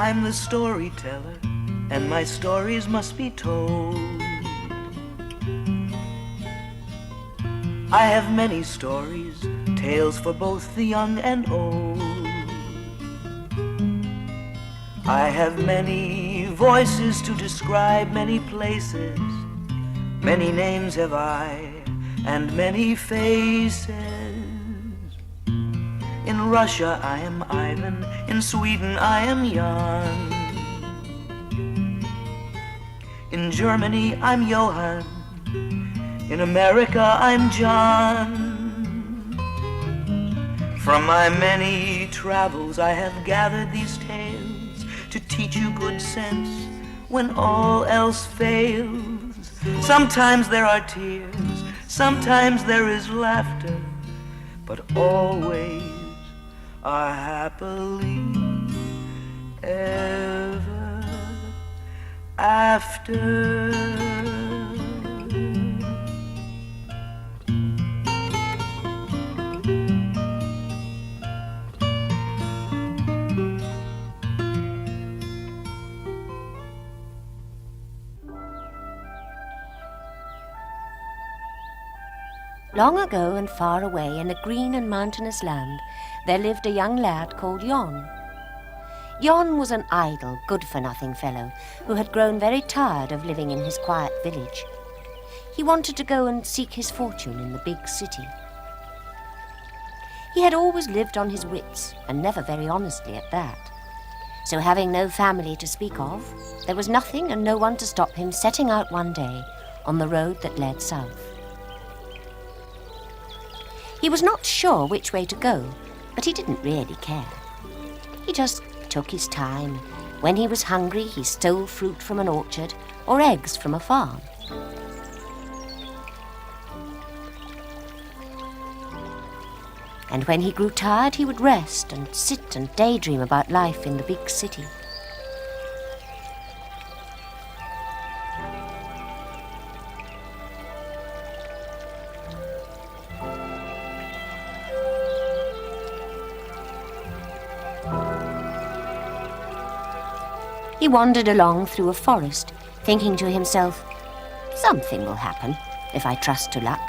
I'm the storyteller, and my stories must be told. I have many stories, tales for both the young and old. I have many voices to describe many places. Many names have I, and many faces. In Russia I am Ivan, in Sweden I am Jan. In Germany I'm Johann, in America I'm John. From my many travels I have gathered these tales to teach you good sense when all else fails. Sometimes there are tears, sometimes there is laughter, but always are happily ever after. Long ago and far away in a green and mountainous land, there lived a young lad called Jon. Jon was an idle, good-for-nothing fellow who had grown very tired of living in his quiet village. He wanted to go and seek his fortune in the big city. He had always lived on his wits, and never very honestly at that. So having no family to speak of, there was nothing and no one to stop him setting out one day on the road that led south. He was not sure which way to go, but he didn't really care. He just took his time. When he was hungry, he stole fruit from an orchard or eggs from a farm. And when he grew tired, he would rest and sit and daydream about life in the big city. He wandered along through a forest, thinking to himself, something will happen if I trust to luck.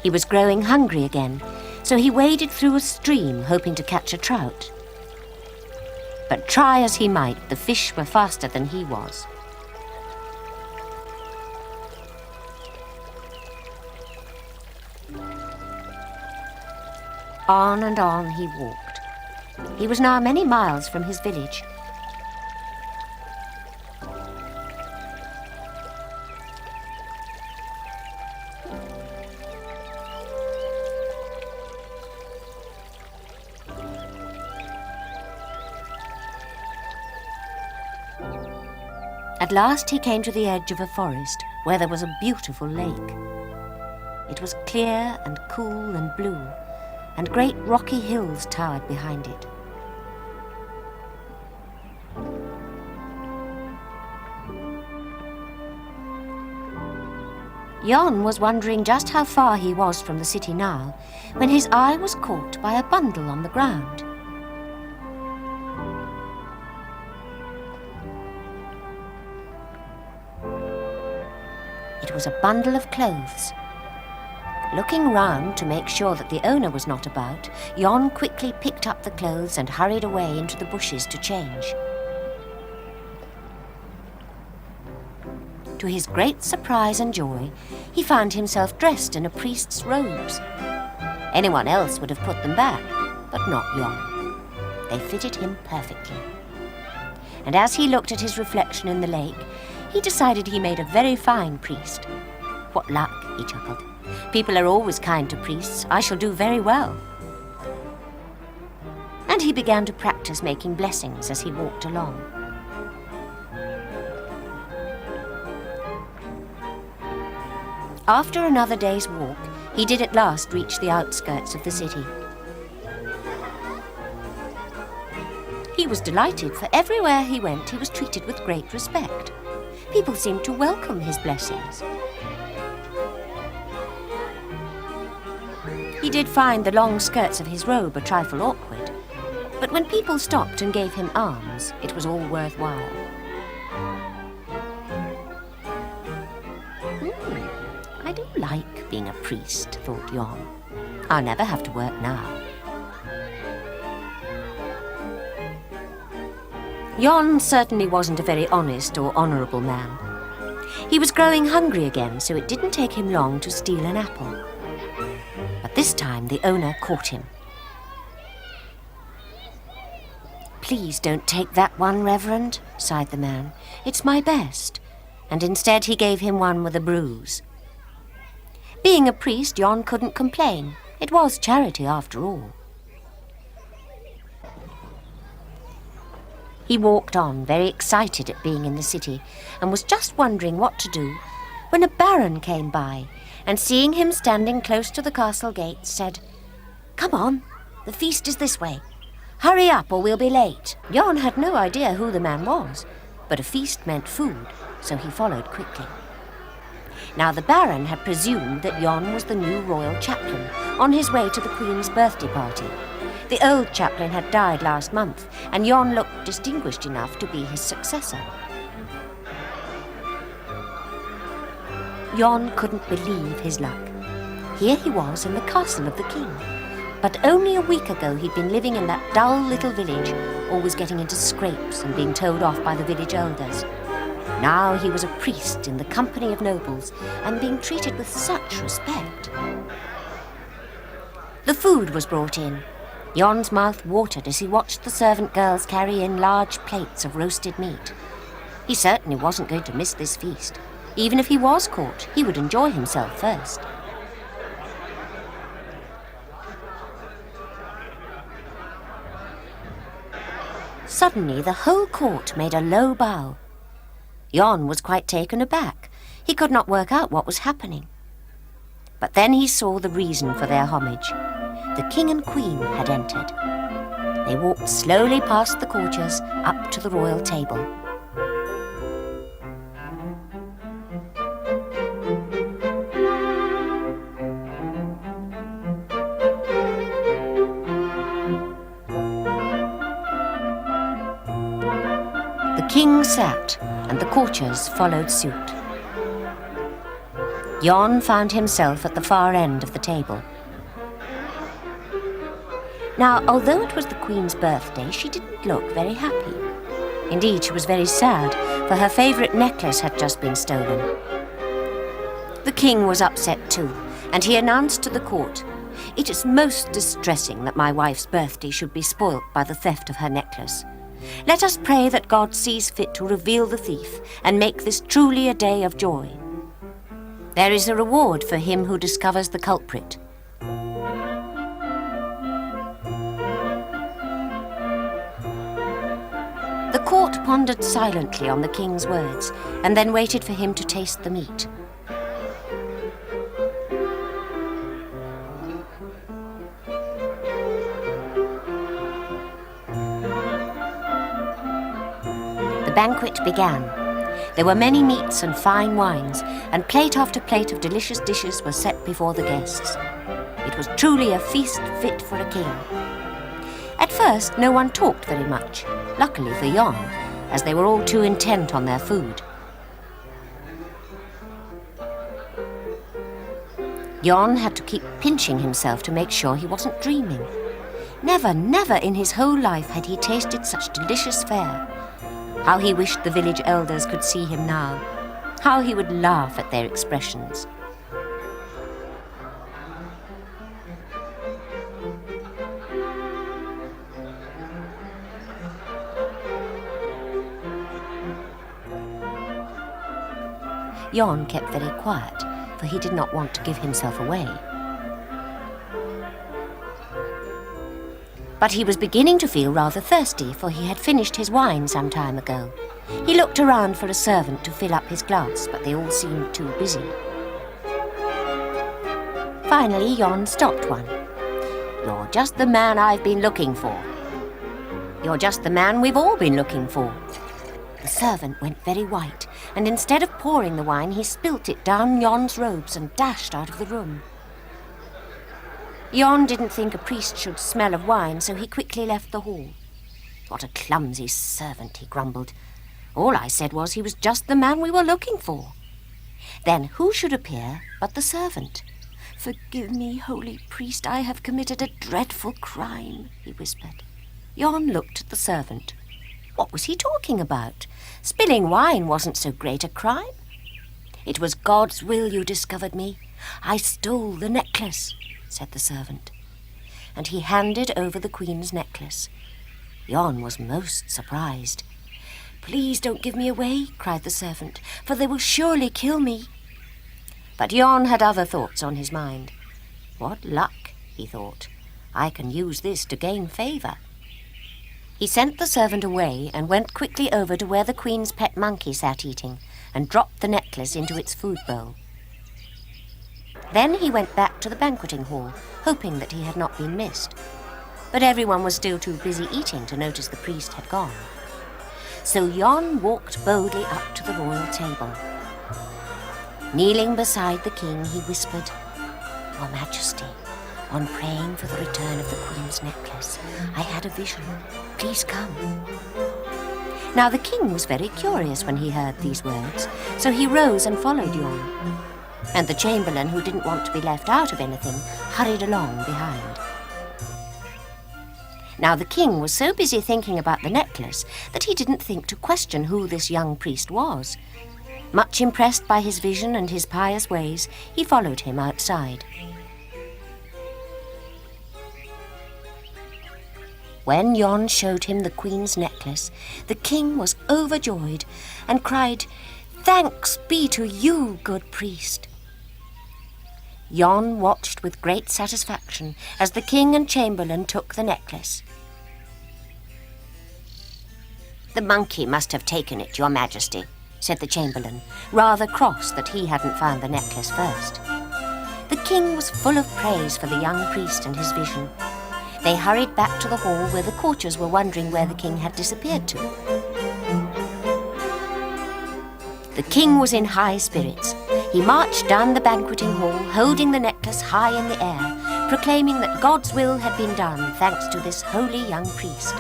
He was growing hungry again, so he waded through a stream, hoping to catch a trout. But try as he might, the fish were faster than he was. On and on he walked. He was now many miles from his village. At last he came to the edge of a forest where there was a beautiful lake. It was clear and cool and blue, and great rocky hills towered behind it. Jon was wondering just how far he was from the city now, when his eye was caught by a bundle on the ground. It was a bundle of clothes. Looking round to make sure that the owner was not about, Jon quickly picked up the clothes and hurried away into the bushes to change. To his great surprise and joy, he found himself dressed in a priest's robes. Anyone else would have put them back, but not Jon. They fitted him perfectly. And as he looked at his reflection in the lake, he decided he made a very fine priest. What luck, he chuckled. People are always kind to priests. I shall do very well. And he began to practice making blessings as he walked along. After another day's walk, he did at last reach the outskirts of the city. He was delighted, for everywhere he went he was treated with great respect. People seemed to welcome his blessings. He did find the long skirts of his robe a trifle awkward. But when people stopped and gave him alms, it was all worthwhile. I do like being a priest, thought Jon. I'll never have to work now. Jon certainly wasn't a very honest or honourable man. He was growing hungry again, so it didn't take him long to steal an apple. But this time the owner caught him. "Please don't take that one, Reverend," sighed the man. "It's my best." And instead he gave him one with a bruise. Being a priest, Jon couldn't complain. It was charity after all. He walked on, very excited at being in the city, and was just wondering what to do when a baron came by, and seeing him standing close to the castle gates, said, "Come on, the feast is this way. Hurry up or we'll be late." Jon had no idea who the man was, but a feast meant food, so he followed quickly. Now the baron had presumed that Jon was the new royal chaplain, on his way to the Queen's birthday party. The old chaplain had died last month, and Jon looked distinguished enough to be his successor. Jon couldn't believe his luck. Here he was in the castle of the king. But only a week ago he'd been living in that dull little village, always getting into scrapes and being told off by the village elders. Now he was a priest in the company of nobles and being treated with such respect. The food was brought in. Jon's mouth watered as he watched the servant girls carry in large plates of roasted meat. He certainly wasn't going to miss this feast. Even if he was caught, he would enjoy himself first. Suddenly, the whole court made a low bow. Jon was quite taken aback. He could not work out what was happening. But then he saw the reason for their homage. The king and queen had entered. They walked slowly past the courtiers up to the royal table. The king sat, and the courtiers followed suit. Jon found himself at the far end of the table. Now, although it was the Queen's birthday, she didn't look very happy. Indeed, she was very sad, for her favourite necklace had just been stolen. The king was upset too, and he announced to the court, "It is most distressing that my wife's birthday should be spoilt by the theft of her necklace. Let us pray that God sees fit to reveal the thief and make this truly a day of joy. There is a reward for him who discovers the culprit." The court pondered silently on the king's words and then waited for him to taste the meat. The banquet began. There were many meats and fine wines, and plate after plate of delicious dishes were set before the guests. It was truly a feast fit for a king. At first, no one talked very much, luckily for Jon, as they were all too intent on their food. Jon had to keep pinching himself to make sure he wasn't dreaming. Never in his whole life had he tasted such delicious fare. How he wished the village elders could see him now. How he would laugh at their expressions. Jon kept very quiet, for he did not want to give himself away. But he was beginning to feel rather thirsty, for he had finished his wine some time ago. He looked around for a servant to fill up his glass, but they all seemed too busy. Finally, Jon stopped one. "You're just the man I've been looking for." "You're just the man we've all been looking for." The servant went very white, and instead of pouring the wine, he spilt it down Jon's robes and dashed out of the room. Jon didn't think a priest should smell of wine, so he quickly left the hall. What a clumsy servant, he grumbled. All I said was he was just the man we were looking for. Then who should appear but the servant? Forgive me, holy priest, I have committed a dreadful crime, he whispered. Jon looked at the servant. What was he talking about? Spilling wine wasn't so great a crime. It was God's will you discovered me. I stole the necklace, said the servant. And he handed over the Queen's necklace. Jon was most surprised. Please don't give me away, cried the servant, for they will surely kill me. But Jon had other thoughts on his mind. What luck, he thought. I can use this to gain favour. He sent the servant away and went quickly over to where the Queen's pet monkey sat eating and dropped the necklace into its food bowl. Then he went back to the banqueting hall, hoping that he had not been missed. But everyone was still too busy eating to notice the priest had gone. So Jon walked boldly up to the royal table. Kneeling beside the king, he whispered, Your Majesty, on praying for the return of the Queen's necklace, I had a vision. Please come. Now the king was very curious when he heard these words, so he rose and followed Jon. And the chamberlain, who didn't want to be left out of anything, hurried along behind. Now the king was so busy thinking about the necklace that he didn't think to question who this young priest was. Much impressed by his vision and his pious ways, he followed him outside. When Jon showed him the Queen's necklace, the king was overjoyed and cried, Thanks be to you, good priest. Jon watched with great satisfaction as the king and chamberlain took the necklace. The monkey must have taken it, Your Majesty, said the chamberlain, rather cross that he hadn't found the necklace first. The king was full of praise for the young priest and his vision. They hurried back to the hall where the courtiers were wondering where the king had disappeared to. The king was in high spirits. He marched down the banqueting hall, holding the necklace high in the air, proclaiming that God's will had been done thanks to this holy young priest.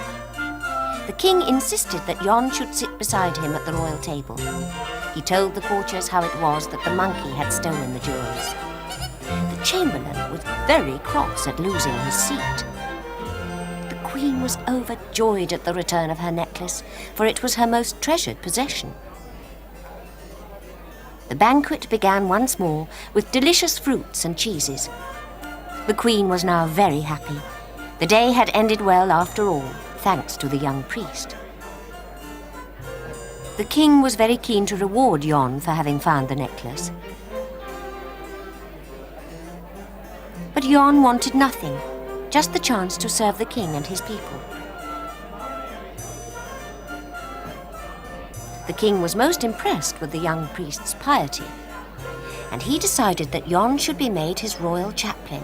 The king insisted that Jon should sit beside him at the royal table. He told the courtiers how it was that the monkey had stolen the jewels. The chamberlain was very cross at losing his seat. The queen was overjoyed at the return of her necklace, for it was her most treasured possession. The banquet began once more with delicious fruits and cheeses. The queen was now very happy. The day had ended well after all, thanks to the young priest. The king was very keen to reward Jon for having found the necklace. But Jon wanted nothing, just the chance to serve the king and his people. The king was most impressed with the young priest's piety, and he decided that Jon should be made his royal chaplain.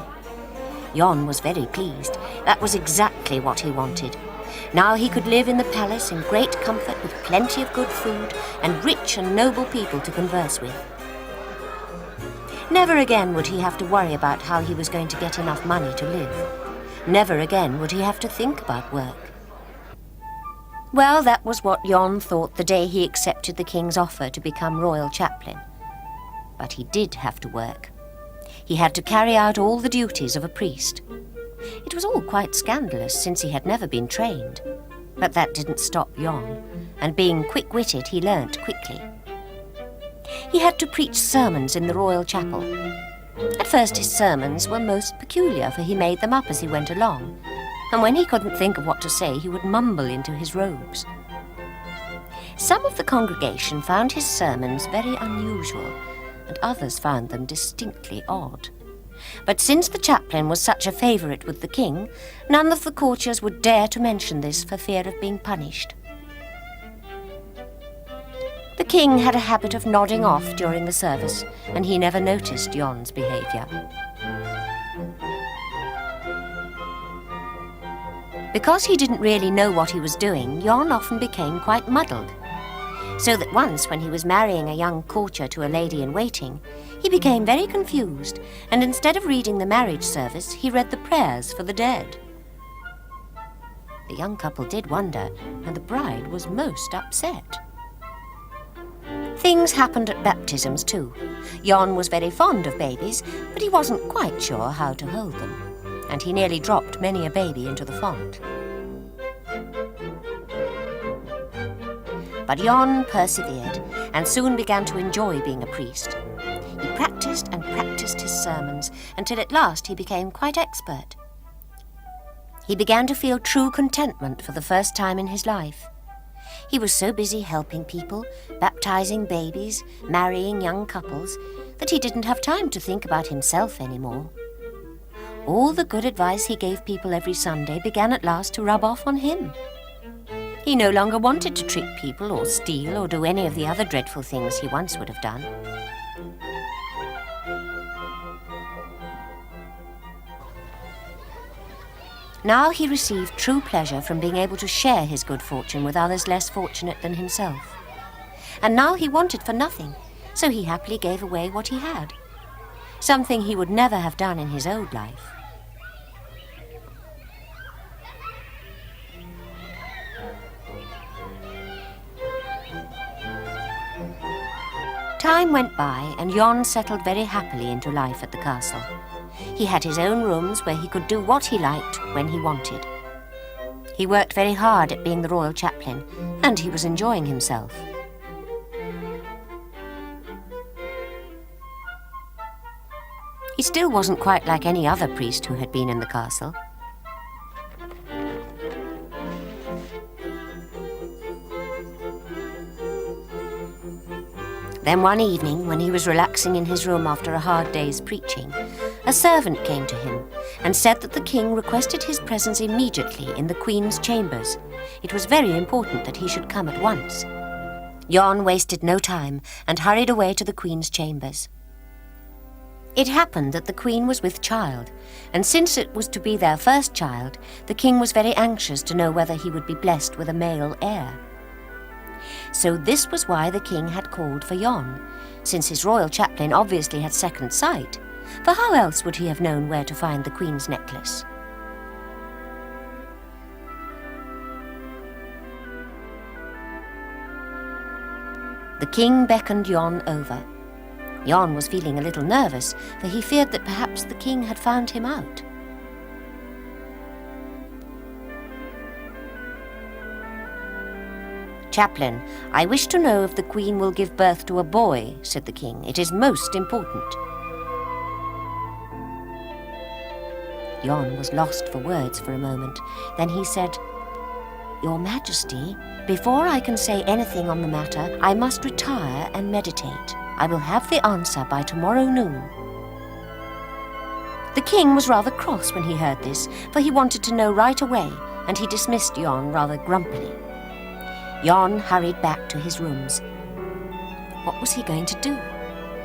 Jon was very pleased. That was exactly what he wanted. Now he could live in the palace in great comfort with plenty of good food and rich and noble people to converse with. Never again would he have to worry about how he was going to get enough money to live. Never again would he have to think about work. Well, that was what Jon thought the day he accepted the king's offer to become royal chaplain. But he did have to work. He had to carry out all the duties of a priest. It was all quite scandalous, since he had never been trained. But that didn't stop Jon, and being quick-witted, he learnt quickly. He had to preach sermons in the royal chapel. At first his sermons were most peculiar, for he made them up as he went along. And when he couldn't think of what to say, he would mumble into his robes. Some of the congregation found his sermons very unusual, and others found them distinctly odd. But since the chaplain was such a favourite with the king, none of the courtiers would dare to mention this for fear of being punished. The king had a habit of nodding off during the service, and he never noticed Jon's behaviour. Because he didn't really know what he was doing, Jon often became quite muddled. So that once, when he was marrying a young courtier to a lady-in-waiting, he became very confused, and instead of reading the marriage service, he read the prayers for the dead. The young couple did wonder, and the bride was most upset. Things happened at baptisms too. Jon was very fond of babies, but he wasn't quite sure how to hold them, and he nearly dropped many a baby into the font. But Jon persevered and soon began to enjoy being a priest. He practiced and practiced his sermons until at last he became quite expert. He began to feel true contentment for the first time in his life. He was so busy helping people, baptizing babies, marrying young couples, that he didn't have time to think about himself anymore. All the good advice he gave people every Sunday began at last to rub off on him. He no longer wanted to trick people or steal or do any of the other dreadful things he once would have done. Now he received true pleasure from being able to share his good fortune with others less fortunate than himself. And now he wanted for nothing, so he happily gave away what he had, something he would never have done in his old life. Time went by, and Jon settled very happily into life at the castle. He had his own rooms where he could do what he liked when he wanted. He worked very hard at being the royal chaplain, and he was enjoying himself. He still wasn't quite like any other priest who had been in the castle. Then one evening, when he was relaxing in his room after a hard day's preaching, a servant came to him and said that the king requested his presence immediately in the Queen's chambers. It was very important that he should come at once. Jon wasted no time and hurried away to the Queen's chambers. It happened that the Queen was with child, and since it was to be their first child, the king was very anxious to know whether he would be blessed with a male heir. So this was why the king had called for Jon, since his royal chaplain obviously had second sight, for how else would he have known where to find the Queen's necklace? The king beckoned Jon over. Jon was feeling a little nervous, for he feared that perhaps the king had found him out. "Chaplain, I wish to know if the Queen will give birth to a boy," said the king. "It is most important." Jon was lost for words for a moment. Then he said, "Your Majesty, before I can say anything on the matter, I must retire and meditate. I will have the answer by tomorrow noon." The king was rather cross when he heard this, for he wanted to know right away, and he dismissed Jon rather grumpily. Jon hurried back to his rooms. What was he going to do?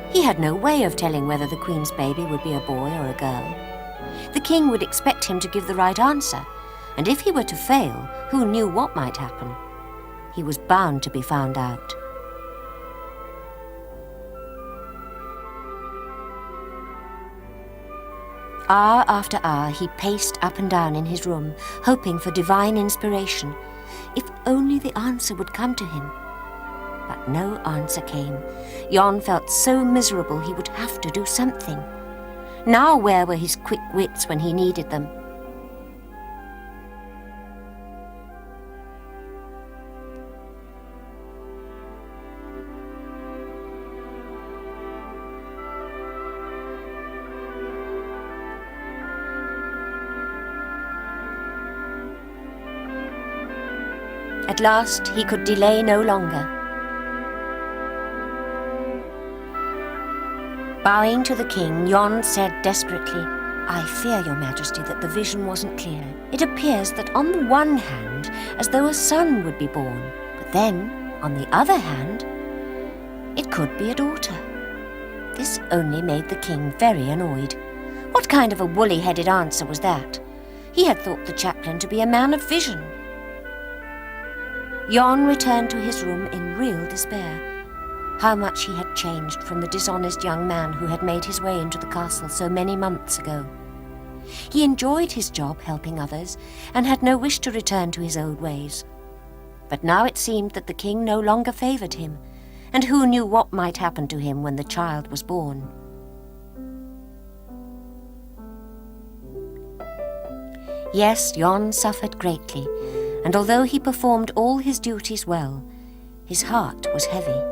He had no way of telling whether the Queen's baby would be a boy or a girl. The king would expect him to give the right answer, and if he were to fail, who knew what might happen? He was bound to be found out. Hour after hour he paced up and down in his room, hoping for divine inspiration. If only the answer would come to him. But no answer came. Jon felt so miserable he would have to do something. Now where were his quick wits when he needed them? At last, he could delay no longer. Bowing to the king, Jon said desperately, "I fear, Your Majesty, that the vision wasn't clear. It appears that on the one hand, as though a son would be born, but then, on the other hand, it could be a daughter." This only made the king very annoyed. What kind of a woolly-headed answer was that? He had thought the chaplain to be a man of vision. Jon returned to his room in real despair. How much he had changed from the dishonest young man who had made his way into the castle so many months ago. He enjoyed his job helping others and had no wish to return to his old ways. But now it seemed that the king no longer favoured him, and who knew what might happen to him when the child was born. Yes, Jon suffered greatly, and although he performed all his duties well, his heart was heavy.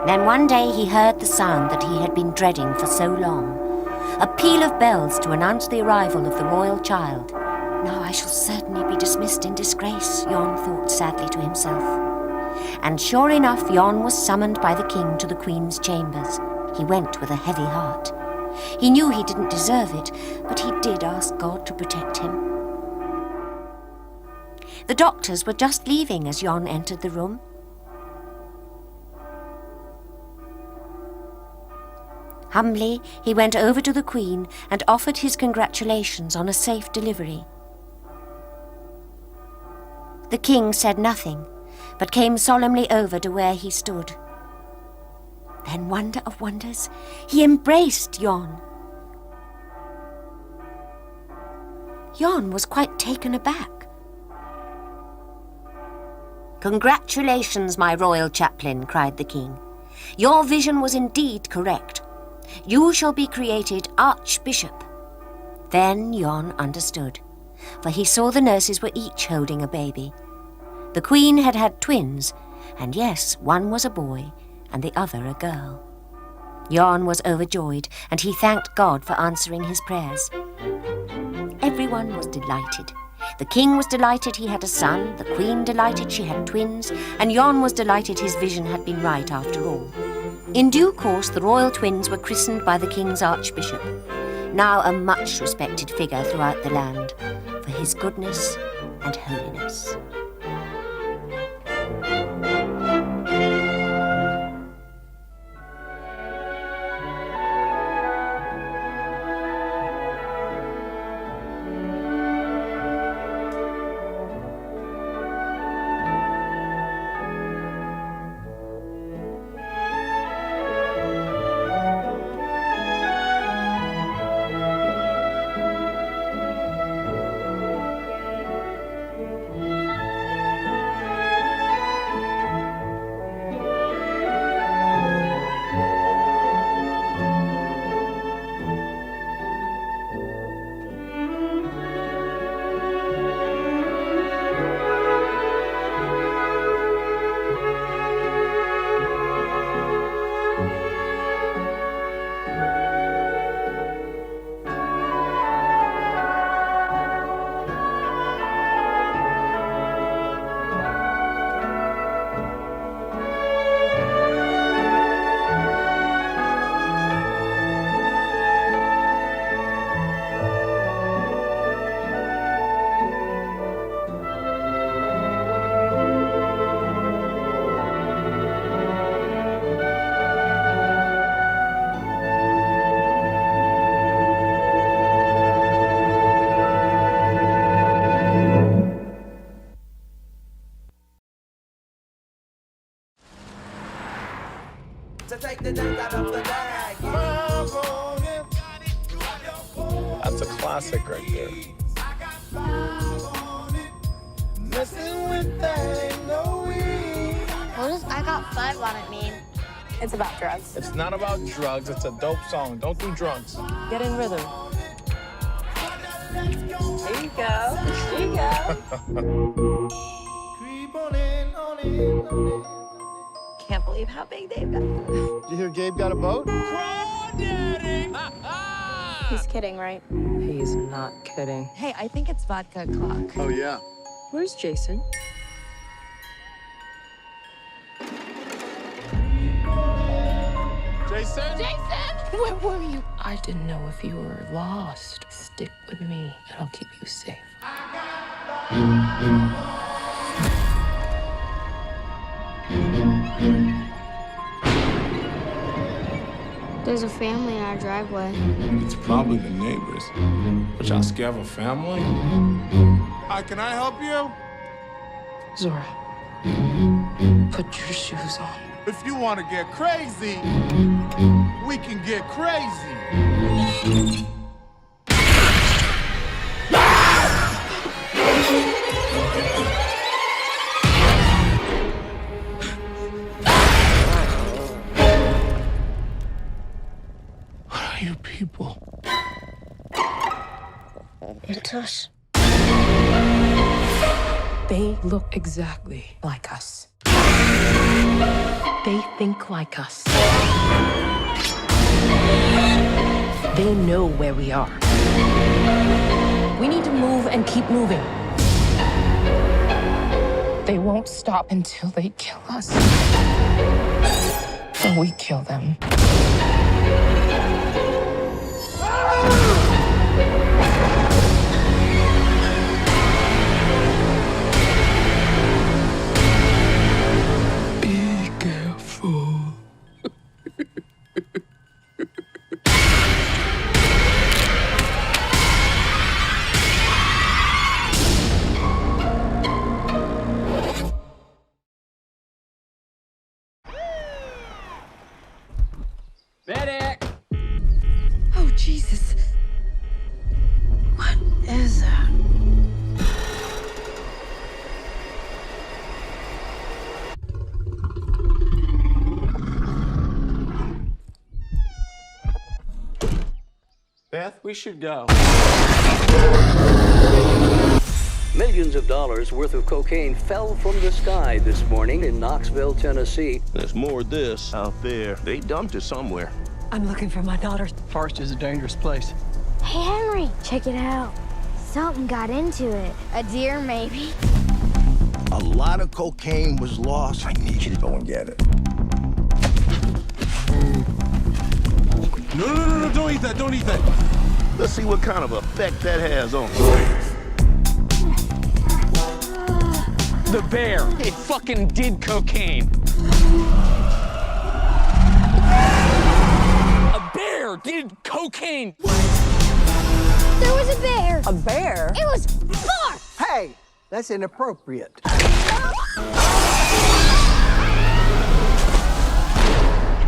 Then one day he heard the sound that he had been dreading for so long, a peal of bells to announce the arrival of the royal child. Now I shall certainly be dismissed in disgrace, Jon thought sadly to himself. And sure enough, Jon was summoned by the king to the queen's chambers. He went with a heavy heart. He knew he didn't deserve it, but he did ask God to protect him. The doctors were just leaving as Jon entered the room. Humbly, he went over to the Queen and offered his congratulations on a safe delivery. The king said nothing, but came solemnly over to where he stood. Then, wonder of wonders, he embraced Jon. Jon was quite taken aback. "Congratulations, my royal chaplain," cried the king. "Your vision was indeed correct. You shall be created archbishop." Then Jon understood, for he saw the nurses were each holding a baby. The queen had had twins, and yes, one was a boy and the other a girl. Jon was overjoyed, and he thanked God for answering his prayers. Everyone was delighted. The king was delighted he had a son, the queen delighted she had twins, and Jon was delighted his vision had been right after all. In due course, the royal twins were christened by the king's archbishop, now a much respected figure throughout the land, for his goodness and holiness. That's a classic right there. What does I Got 5 on it mean? It's about drugs. It's not about drugs. It's a dope song. Don't do drugs. Get in rhythm. There you go. There you go. Can't believe how big they've got. Did you hear Gabe got a boat? He's kidding, right? He's not kidding. Hey, I think it's vodka o'clock. Oh, yeah. Where's Jason? Jason? Jason! Where were you? I didn't know if you were lost. Stick with me, and I'll keep you safe. Jason! I got 5 on it, mean. It's about drugs. It's not about drugs. It's a dope song. Don't do drugs. Get in rhythm. There you go. There you go. Can't believe how big they've got. Did you hear Gabe got a boat? Where's Jason? Where were you? I didn't know if you were lost. Stick with me, and I'll keep you safe. There's a family in our driveway. It's probably the neighbors. But y'all scared of a family? Hi, can I help you? Zora, put your shoes on. If you want to get crazy, we can get crazy. What are you people? It's us. They look exactly like us. They think like us. They know where we are. We need to move and keep moving. They won't stop until they kill us. Or we kill them. Be careful. Medic! Oh, Jesus. What is that? Beth, we should go. Millions of dollars worth of cocaine fell from the sky this morning in Knoxville, Tennessee. There's more of this out there. They dumped it somewhere. I'm looking for my daughter. Forest is a dangerous place. Hey, Henry, check it out. Something got into it. A deer, maybe. A lot of cocaine was lost. I need you to go and get it. No, don't eat that, don't eat that. Let's see what kind of effect that has on you. The bear. It fucking did cocaine. A bear did cocaine. There was a bear. A bear? It was far. Hey, that's inappropriate.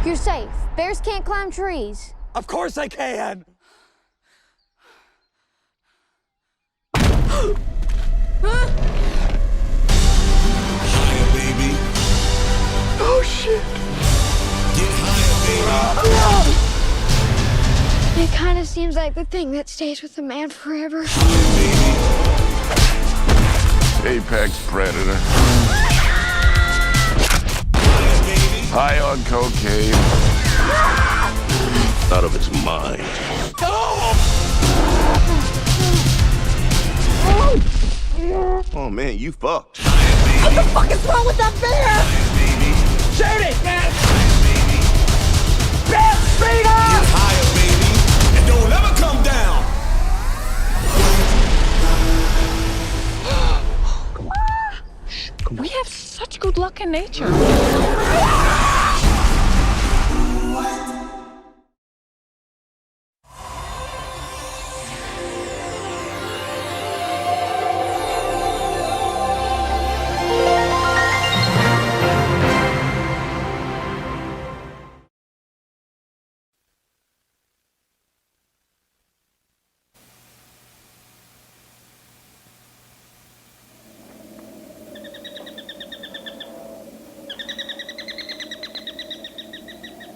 You're safe. Bears can't climb trees. Of course I can. Higher, baby. Oh, shit. Get higher, baby. It kind of seems like the thing that stays with a man forever. Apex predator. High on cocaine. Out of its mind. Oh, man, you fucked. What the fuck is wrong with that bear? Shoot it, man! Bear, speed up! Higher, baby. And don't ever come down. We have such good luck in nature.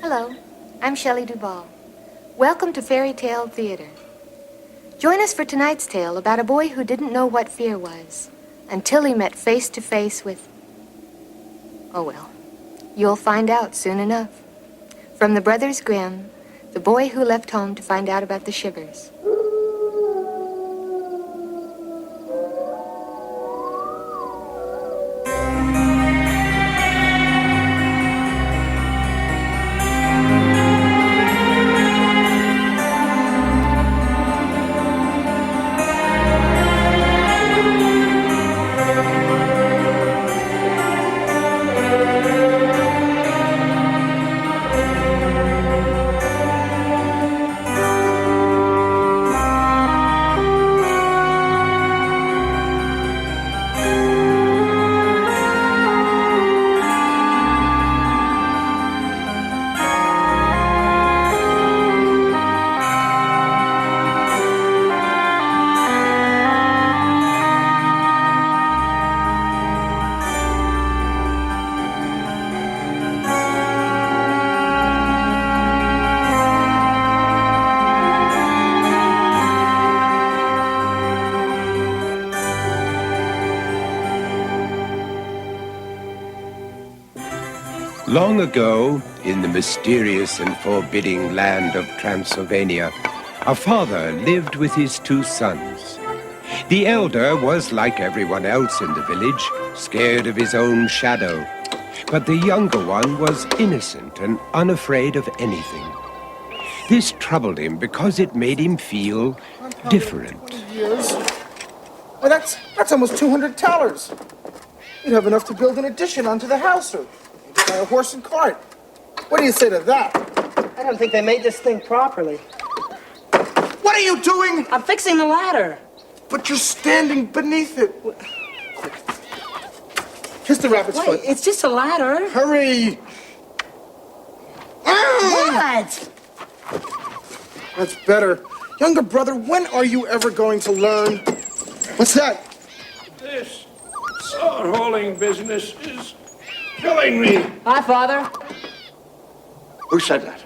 Hello, I'm Shelley Duvall. Welcome to Fairy Tale Theater. Join us for tonight's tale about a boy who didn't know what fear was until he met face to face with... Oh well, you'll find out soon enough. From the Brothers Grimm, The Boy Who Left Home to Find Out About the Shivers. Long ago, in the mysterious and forbidding land of Transylvania, a father lived with his two sons. The elder was like everyone else in the village, scared of his own shadow. But the younger one was innocent and unafraid of anything. This troubled him because it made him feel different. 20 years. Well, that's almost $200. You'd have enough to build an addition onto the house or buy a horse and cart. What do you say to that? I don't think they made this thing properly. What are you doing? I'm fixing the ladder. But you're standing beneath it. Kiss the rabbit's foot. It's just a ladder. Hurry! What? That's better. Younger brother, when are you ever going to learn? What's that? This sword-holding business is killing me. Hi, Father. Who said that?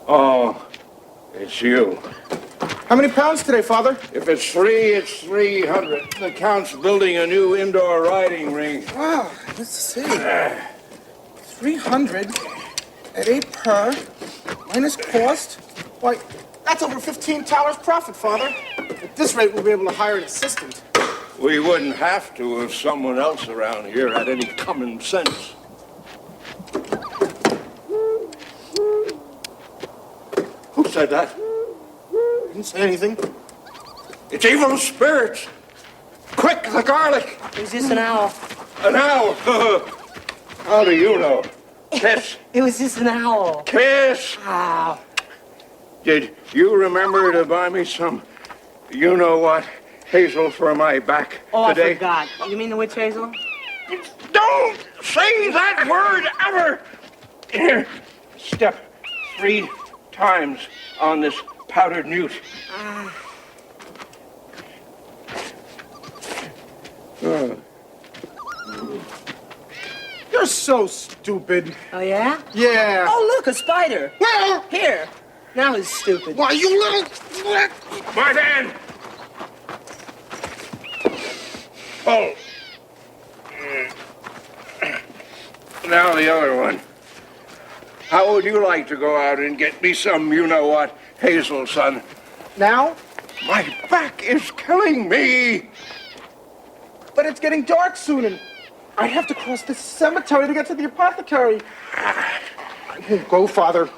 Oh, it's you. How many pounds today, Father? If it's 3, it's 300. The Count's building a new indoor riding ring. Wow, let's see. 300 at 8 per, minus cost. Why, that's over $15 profit, Father. At this rate, we'll be able to hire an assistant. We wouldn't have to if someone else around here had any common sense. Who said that? I didn't say anything. It's evil spirits. Quick, the garlic. It was just an owl. An owl? How do you know? Kiss. It was just an owl. Kiss. Ow. Did you remember to buy me some, you-know-what, hazel for my back today? I forgot. You mean the witch hazel? Don't say that word ever! Here, step 3 times on this powdered newt. You're so stupid. Oh, yeah? Yeah. Oh, look, a spider. Where? Here. Now he's stupid. Why, you little... Martin! Oh. Now the other one. How would you like to go out and get me some you-know-what, hazel, son? Now? My back is killing me! But it's getting dark soon, and I have to cross this cemetery to get to the apothecary. I won't go, Father.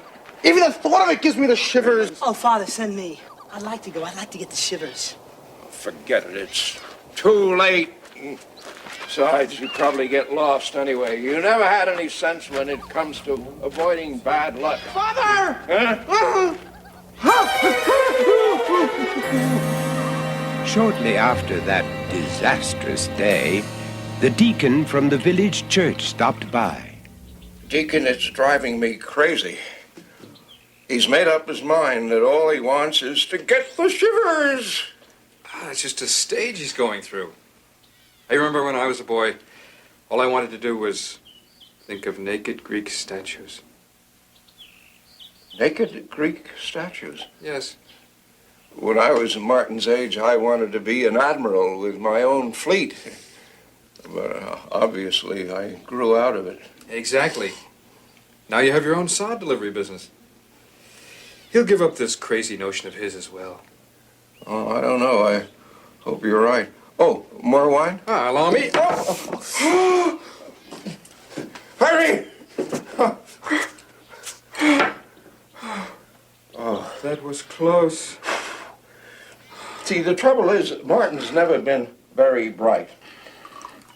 Even the thought of it gives me the shivers. Oh, Father, send me. I'd like to go. I'd like to get the shivers. Forget it. It's too late. Besides, you probably get lost anyway. You never had any sense when it comes to avoiding bad luck. Father! Shortly after that disastrous day, the deacon from the village church stopped by. Deacon, it's driving me crazy. He's made up his mind that all he wants is to get the shivers. It's just a stage he's going through. I remember when I was a boy, all I wanted to do was think of naked Greek statues. Naked Greek statues? Yes. When I was Martin's age, I wanted to be an admiral with my own fleet. But obviously, I grew out of it. Exactly. Now you have your own sod delivery business. He'll give up this crazy notion of his as well. Oh, I don't know. I hope you're right. Oh, more wine? Allow me. Oh. Faerie! Oh, that was close. See, the trouble is, Martin's never been very bright.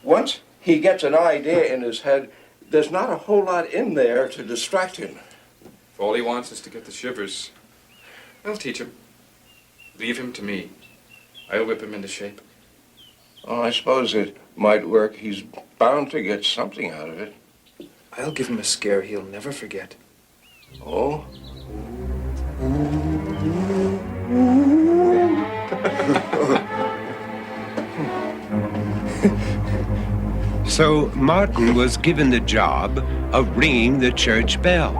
Once he gets an idea in his head, there's not a whole lot in there to distract him. If all he wants is to get the shivers, I'll teach him. Leave him to me. I'll whip him into shape. Oh, I suppose it might work. He's bound to get something out of it. I'll give him a scare he'll never forget. Oh? So Martin was given the job of ringing the church bell.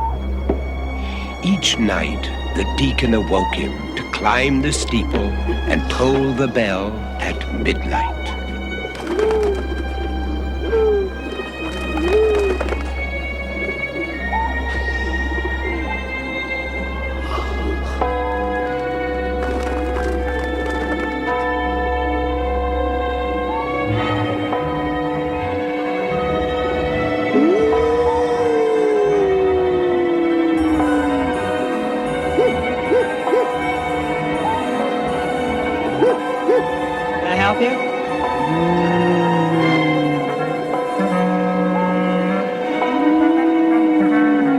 Each night, the deacon awoke him to climb the steeple and toll the bell at midnight. help you?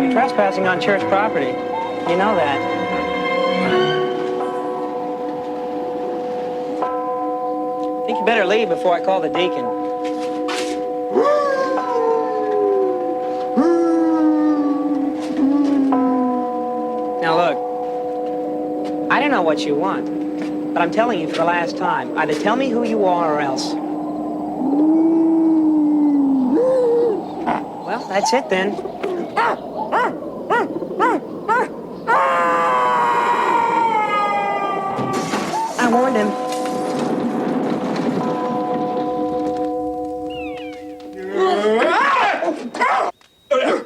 You're trespassing on church property. You know that. I think you better leave before I call the deacon. Now look, I don't know what you want, but I'm telling you for the last time, either tell me who you are or else. Well, that's it then. I warned him.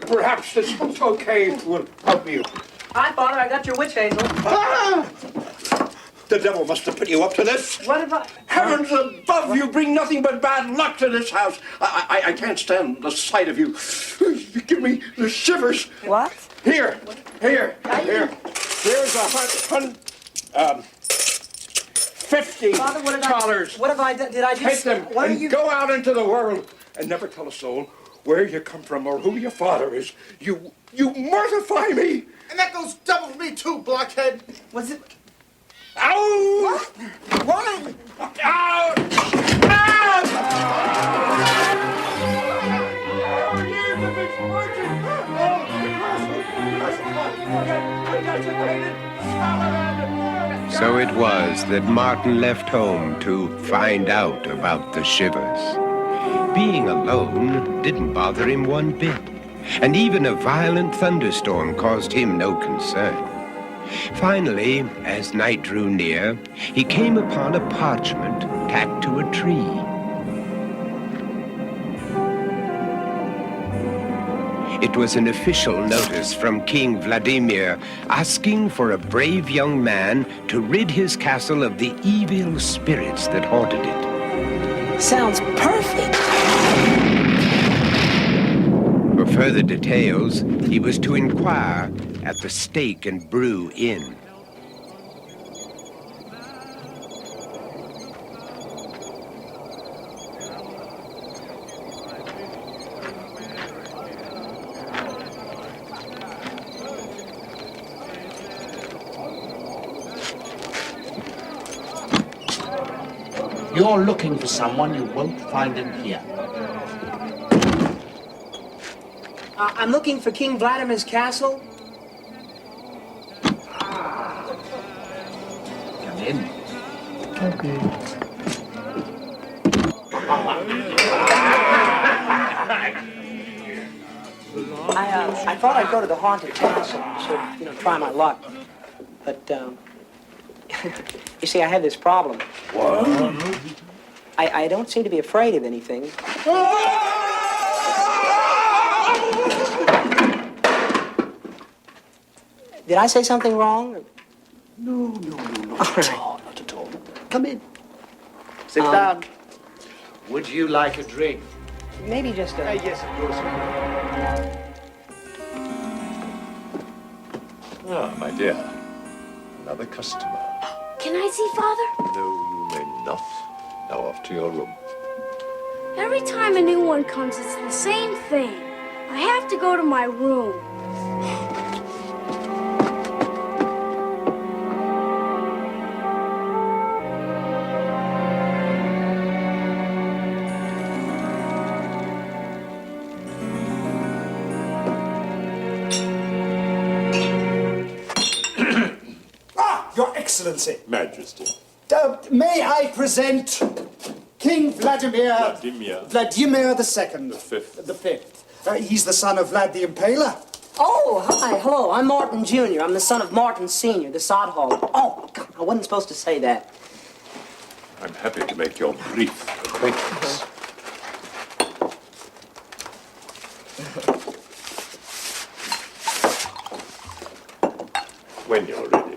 Perhaps this cocaine will help you. Hi, Father, I got your witch hazel. The devil must have put you up to this. What have I... Heavens above, you bring nothing but bad luck to this house. I can't stand the sight of you. You give me the shivers. What? Here. Here's $50. Father, what have I done? Did I just... Take them and go out into the world and never tell a soul where you come from or who your father is. You mortify me. And that goes double for me too, blockhead. Was it... Ow! What? Ow! So it was that Martin left home to find out about the Shivers. Being alone didn't bother him one bit, and even a violent thunderstorm caused him no concern. Finally, as night drew near, he came upon a parchment tacked to a tree. It was an official notice from King Vladimir asking for a brave young man to rid his castle of the evil spirits that haunted it. Sounds perfect. For further details, he was to inquire at the Steak and Brew Inn. You're looking for someone, you won't find him here. I'm looking for King Vladimir's castle. Come in. Okay. I thought I'd go to the haunted castle, so, try my luck. But, you see, I had this problem. What? I don't seem to be afraid of anything. Did I say something wrong? No, not at all, not at all. Come in. Sit down. Would you like a drink? Maybe just a... Yes, of course. Ah, my dear. Another customer. Can I see Father? No, you may not. Now off to your room. Every time a new one comes, it's the same thing. I have to go to my room. Your Excellency. Majesty. May I present King Vladimir II. The fifth. The fifth. He's the son of Vlad the Impaler. Oh, hi, hello. I'm Martin Jr. I'm the son of Martin Sr., the sod hog. Oh, God, I wasn't supposed to say that. I'm happy to make your brief acquaintance. When you're ready.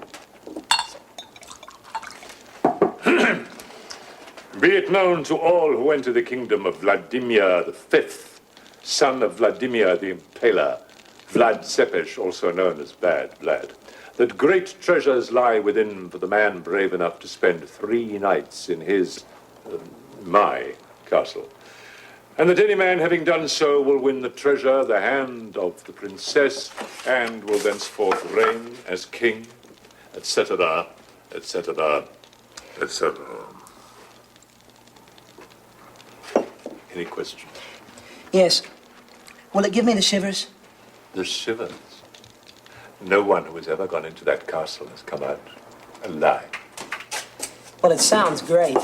Be it known to all who enter the kingdom of Vladimir V, son of Vladimir the Impaler, Vlad Tepes, also known as Bad Vlad, that great treasures lie within for the man brave enough to spend 3 nights in his my castle. And that any man having done so will win the treasure, the hand of the princess, and will thenceforth reign as king, etc., etc., etc. Any questions? Yes. Will it give me the shivers? The shivers. No one who has ever gone into that castle has come out alive. Well, it sounds great.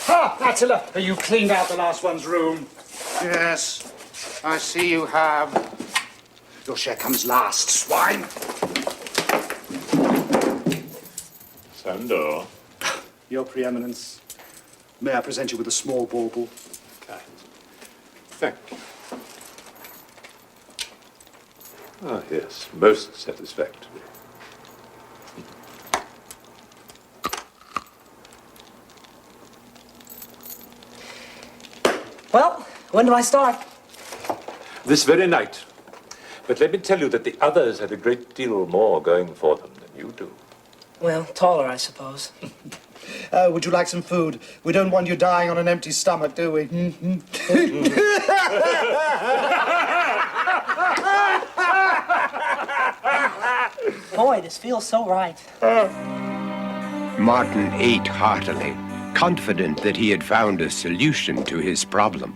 Ha! Attila, you cleaned out the last one's room. Yes, I see you have. Your share comes last, swine. Sandor. Your Preeminence, may I present you with a small bauble? Thank you. Ah, yes, most satisfactory. Well, when do I start? This very night. But let me tell you that the others had a great deal more going for them than you do. Well, taller, I suppose. Would you like some food? We don't want you dying on an empty stomach, do we? Boy, this feels so right. Martin ate heartily, confident that he had found a solution to his problem.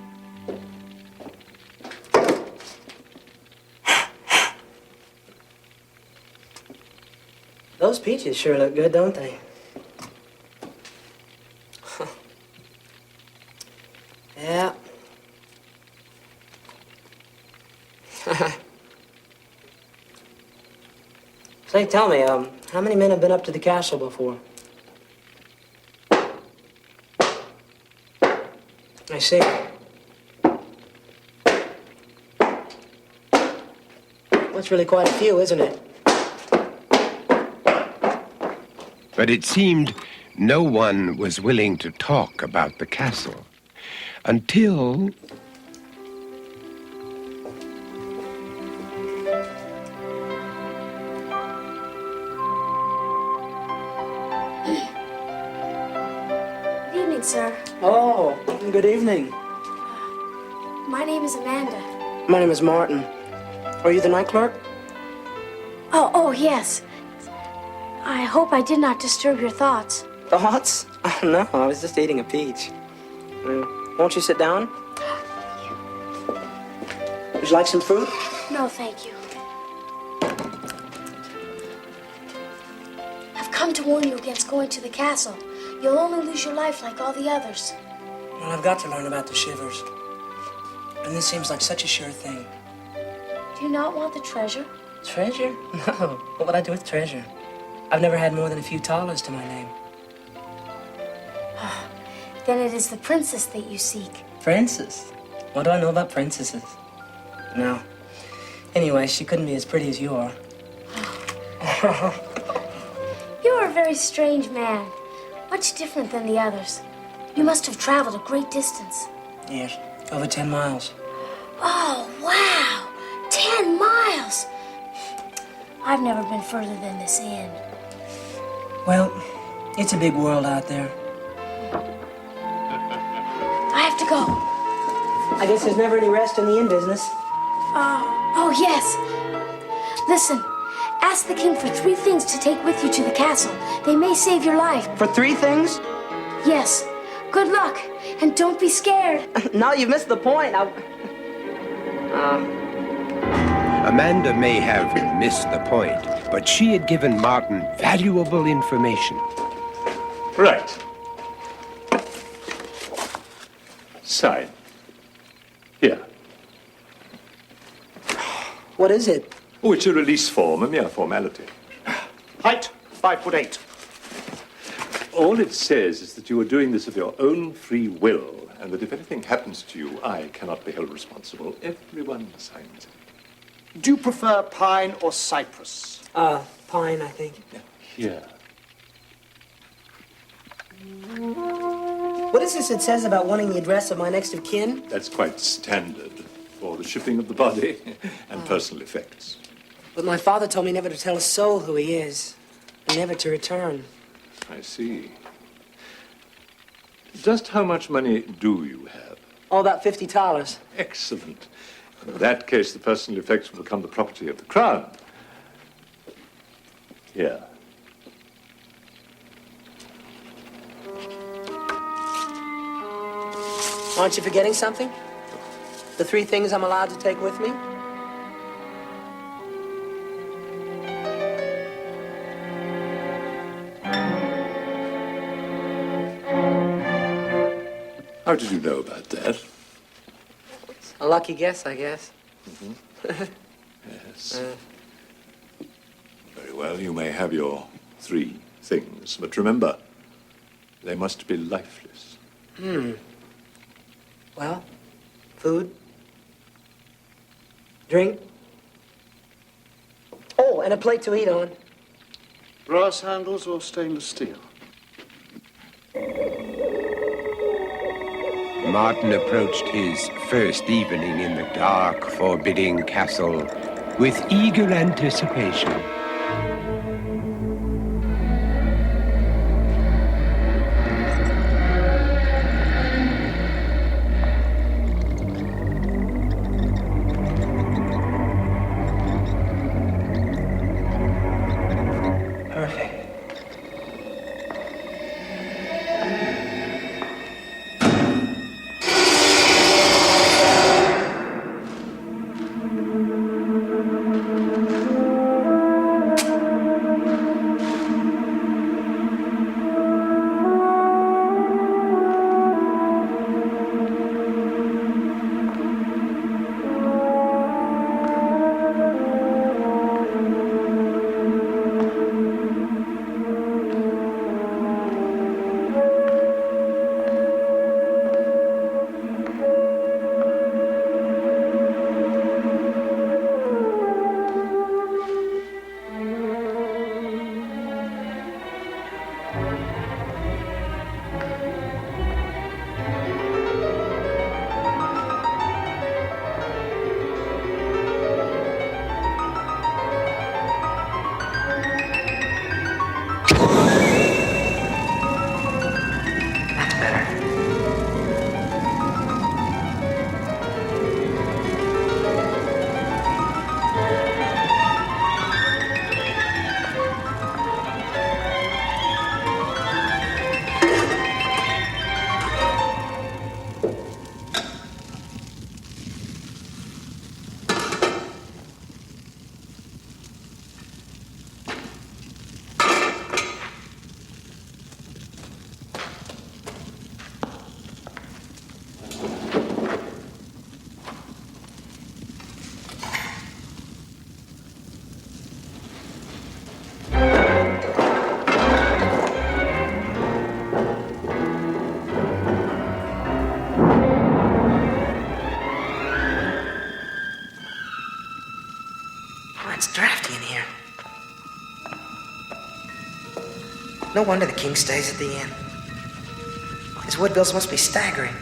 Those peaches sure look good, don't they? Yeah. Say, tell me, how many men have been up to the castle before? I see. That's really quite a few, isn't it? But it seemed no one was willing to talk about the castle until... Good evening, sir. Oh, good evening. My name is Amanda. My name is Martin. Are you the night clerk? Oh, yes. I hope I did not disturb your thoughts. Thoughts? Oh, no, I was just eating a peach. Won't you sit down? Would you like some fruit? No, thank you. I've come to warn you against going to the castle. You'll only lose your life like all the others. Well, I've got to learn about the Shivers. And this seems like such a sure thing. Do you not want the treasure? Treasure? No. What would I do with treasure? I've never had more than a few dollars to my name. Then it is the princess that you seek. Princess? What do I know about princesses? No. Anyway, she couldn't be as pretty as you are. You are a very strange man. Much different than the others. You must have traveled a great distance. Yes, over 10 miles. Oh, wow! 10 miles! I've never been further than this inn. Well, it's a big world out there. I have to go. I guess there's never any rest in the inn business. Oh, yes. Listen, ask the king for 3 things to take with you to the castle. They may save your life. For 3 things? Yes. Good luck, and don't be scared. No, you missed the point. Amanda may have missed the point, but she had given Martin valuable information. Right. Sign. Here. What is it? Oh, it's a release form, a mere formality. Height, 5'8". All it says is that you are doing this of your own free will, and that if anything happens to you, I cannot be held responsible. Everyone signs it. Do you prefer pine or cypress? Pine, I think. Here. What is this it says about wanting the address of my next of kin? That's quite standard for the shipping of the body and personal effects. But my father told me never to tell a soul who he is, and never to return. I see. Just how much money do you have? Oh, about $50. Excellent. In that case, the personal effects will become the property of the Crown. Here. Aren't you forgetting something? The 3 things I'm allowed to take with me? How did you know about that? A lucky guess, I guess. Yes. Very well, you may have your 3 things, but remember, they must be lifeless. Well, food, drink. Oh, and a plate to eat on. Brass handles or stainless steel? Martin approached his first evening in the dark, forbidding castle with eager anticipation. It's drafty in here. No wonder the king stays at the inn. His wood bills must be staggering.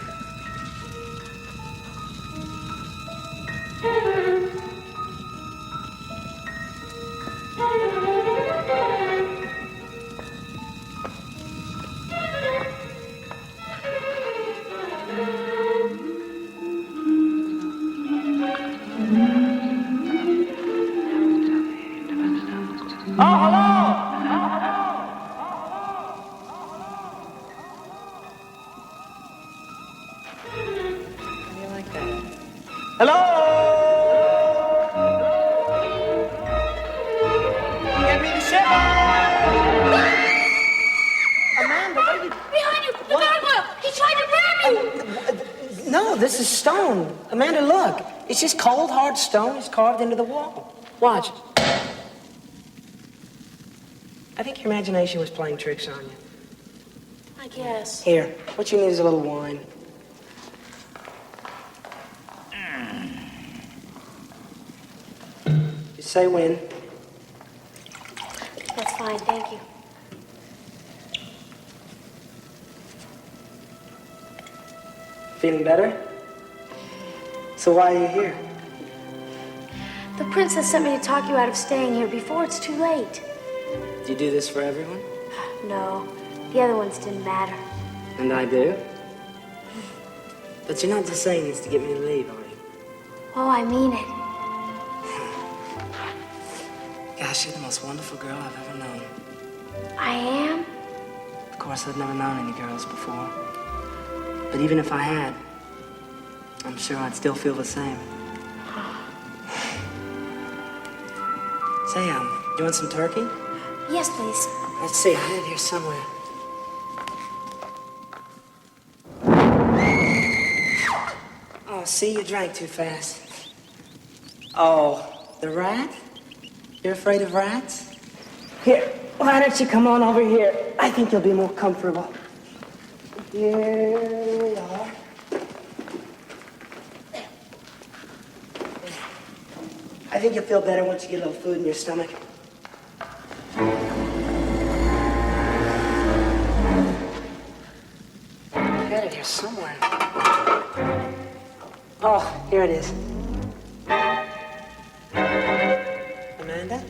This is stone. Amanda, look. It's just cold, hard stone. It's carved into the wall. Watch. I think your imagination was playing tricks on you. I guess. Here, what you need is a little wine. Just say when. That's fine, thank you. Feeling better? So why are you here? The princess sent me to talk you out of staying here before it's too late. Do you do this for everyone? No, the other ones didn't matter. And I do. But you're not just saying this to get me to leave, are you? Oh, I mean it. Gosh, you're the most wonderful girl I've ever known. I am? Of course, I've never known any girls before. But even if I had, I'm sure I'd still feel the same. Say, you want some turkey? Yes, please. Let's see, I had it here somewhere. Oh, see, you drank too fast. Oh, the rat? You're afraid of rats? Here, why don't you come on over here? I think you'll be more comfortable. Here we are. I think you'll feel better once you get a little food in your stomach. I had it here somewhere. Oh, here it is. Amanda?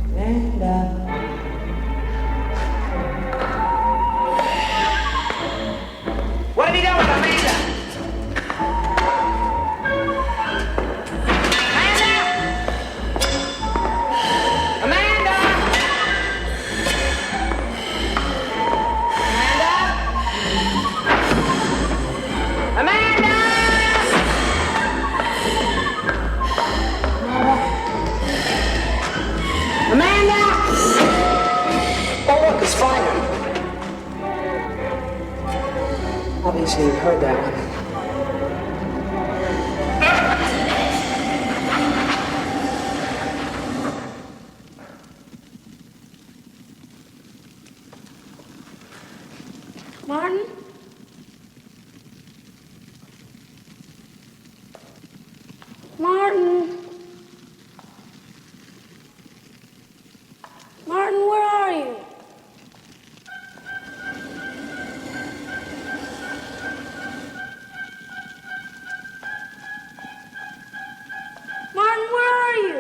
Amanda. What have you done with Amanda? Amanda! Amanda! Amanda! Oh, look, it's fire. Obviously, you heard that one. Martin? Martin? Martin, where are you? Martin, where are you?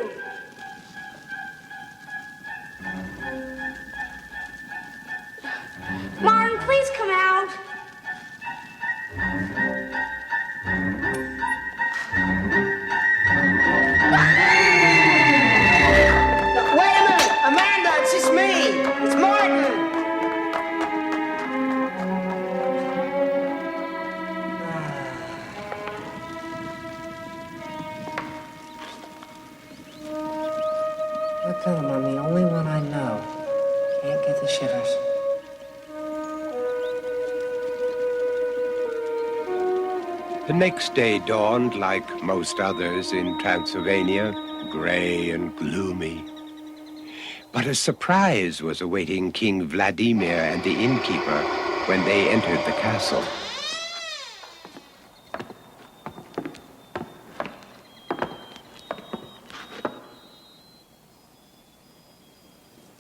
Martin, please come out. Wait a minute! Amanda, it's just me! It's Martin! I'll tell him I'm the only one I know. Can't get the shivers. The next day dawned like most others in Transylvania, gray and gloomy. But a surprise was awaiting King Vladimir and the innkeeper when they entered the castle.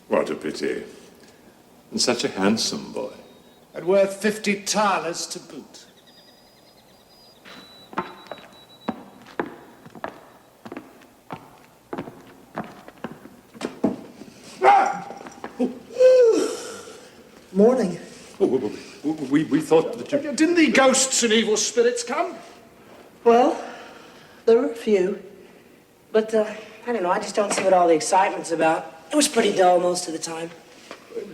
What a pity. And such a handsome boy. And worth 50 thalers to boot. Morning. We thought that you... Didn't the ghosts and evil spirits come? Well, there were a few. But, I don't know, I just don't see what all the excitement's about. It was pretty dull most of the time.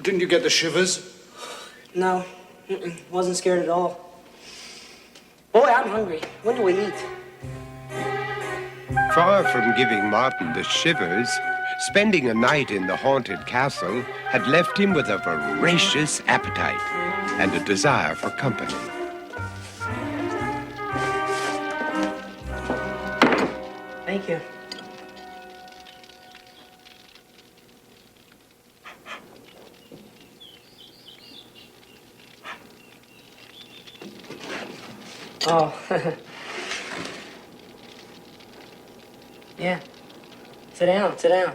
Didn't you get the shivers? No, wasn't scared at all. Boy, I'm hungry. When do we eat? Far from giving Martin the shivers, spending a night in the haunted castle had left him with a voracious appetite and a desire for company. Thank you. Oh. Yeah. Sit down, sit down.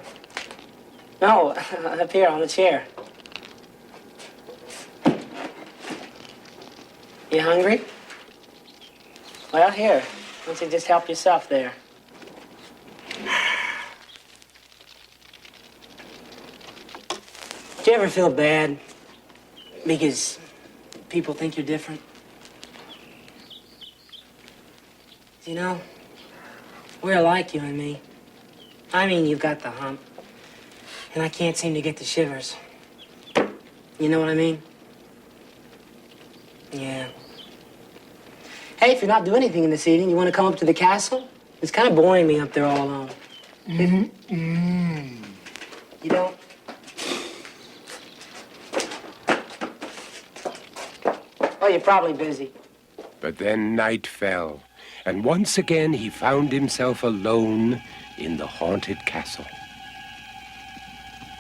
No, up here on the chair. You hungry? Well, here. Why don't you just help yourself there? you ever feel bad because people think you're different? You know, we're alike, you and me. I mean, you've got the hump, and I can't seem to get the shivers. You know what I mean? Yeah. Hey, if you're not doing anything in this evening, you want to come up to the castle? It's kind of boring me up there all alone. You don't? Oh, you're probably busy. But then night fell, and once again he found himself alone in the haunted castle.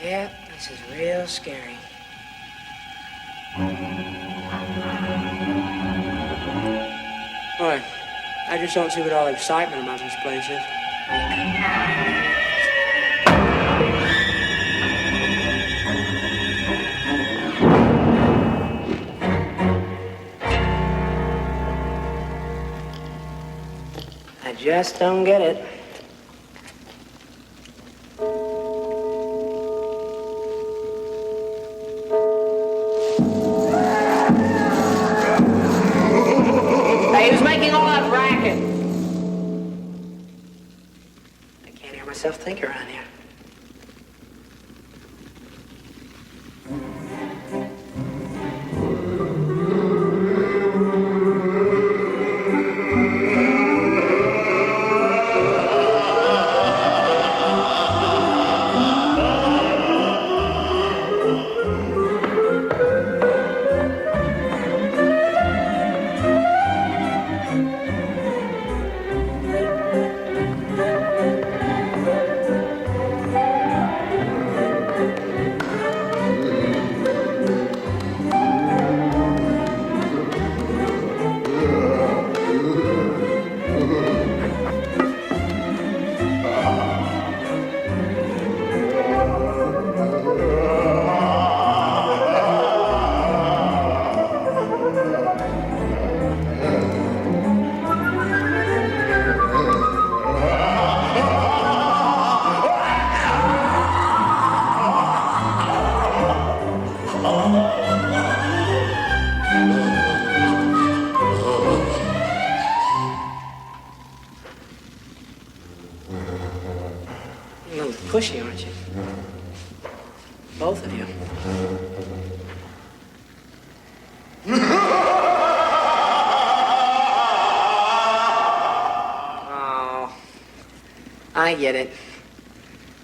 Yeah, this is real scary. Boy, I just don't see what all the excitement about this place is. I just don't get it. Hey, who's making all that racket? I can't hear myself think around here. Pushy, aren't you? Both of you. Oh, I get it.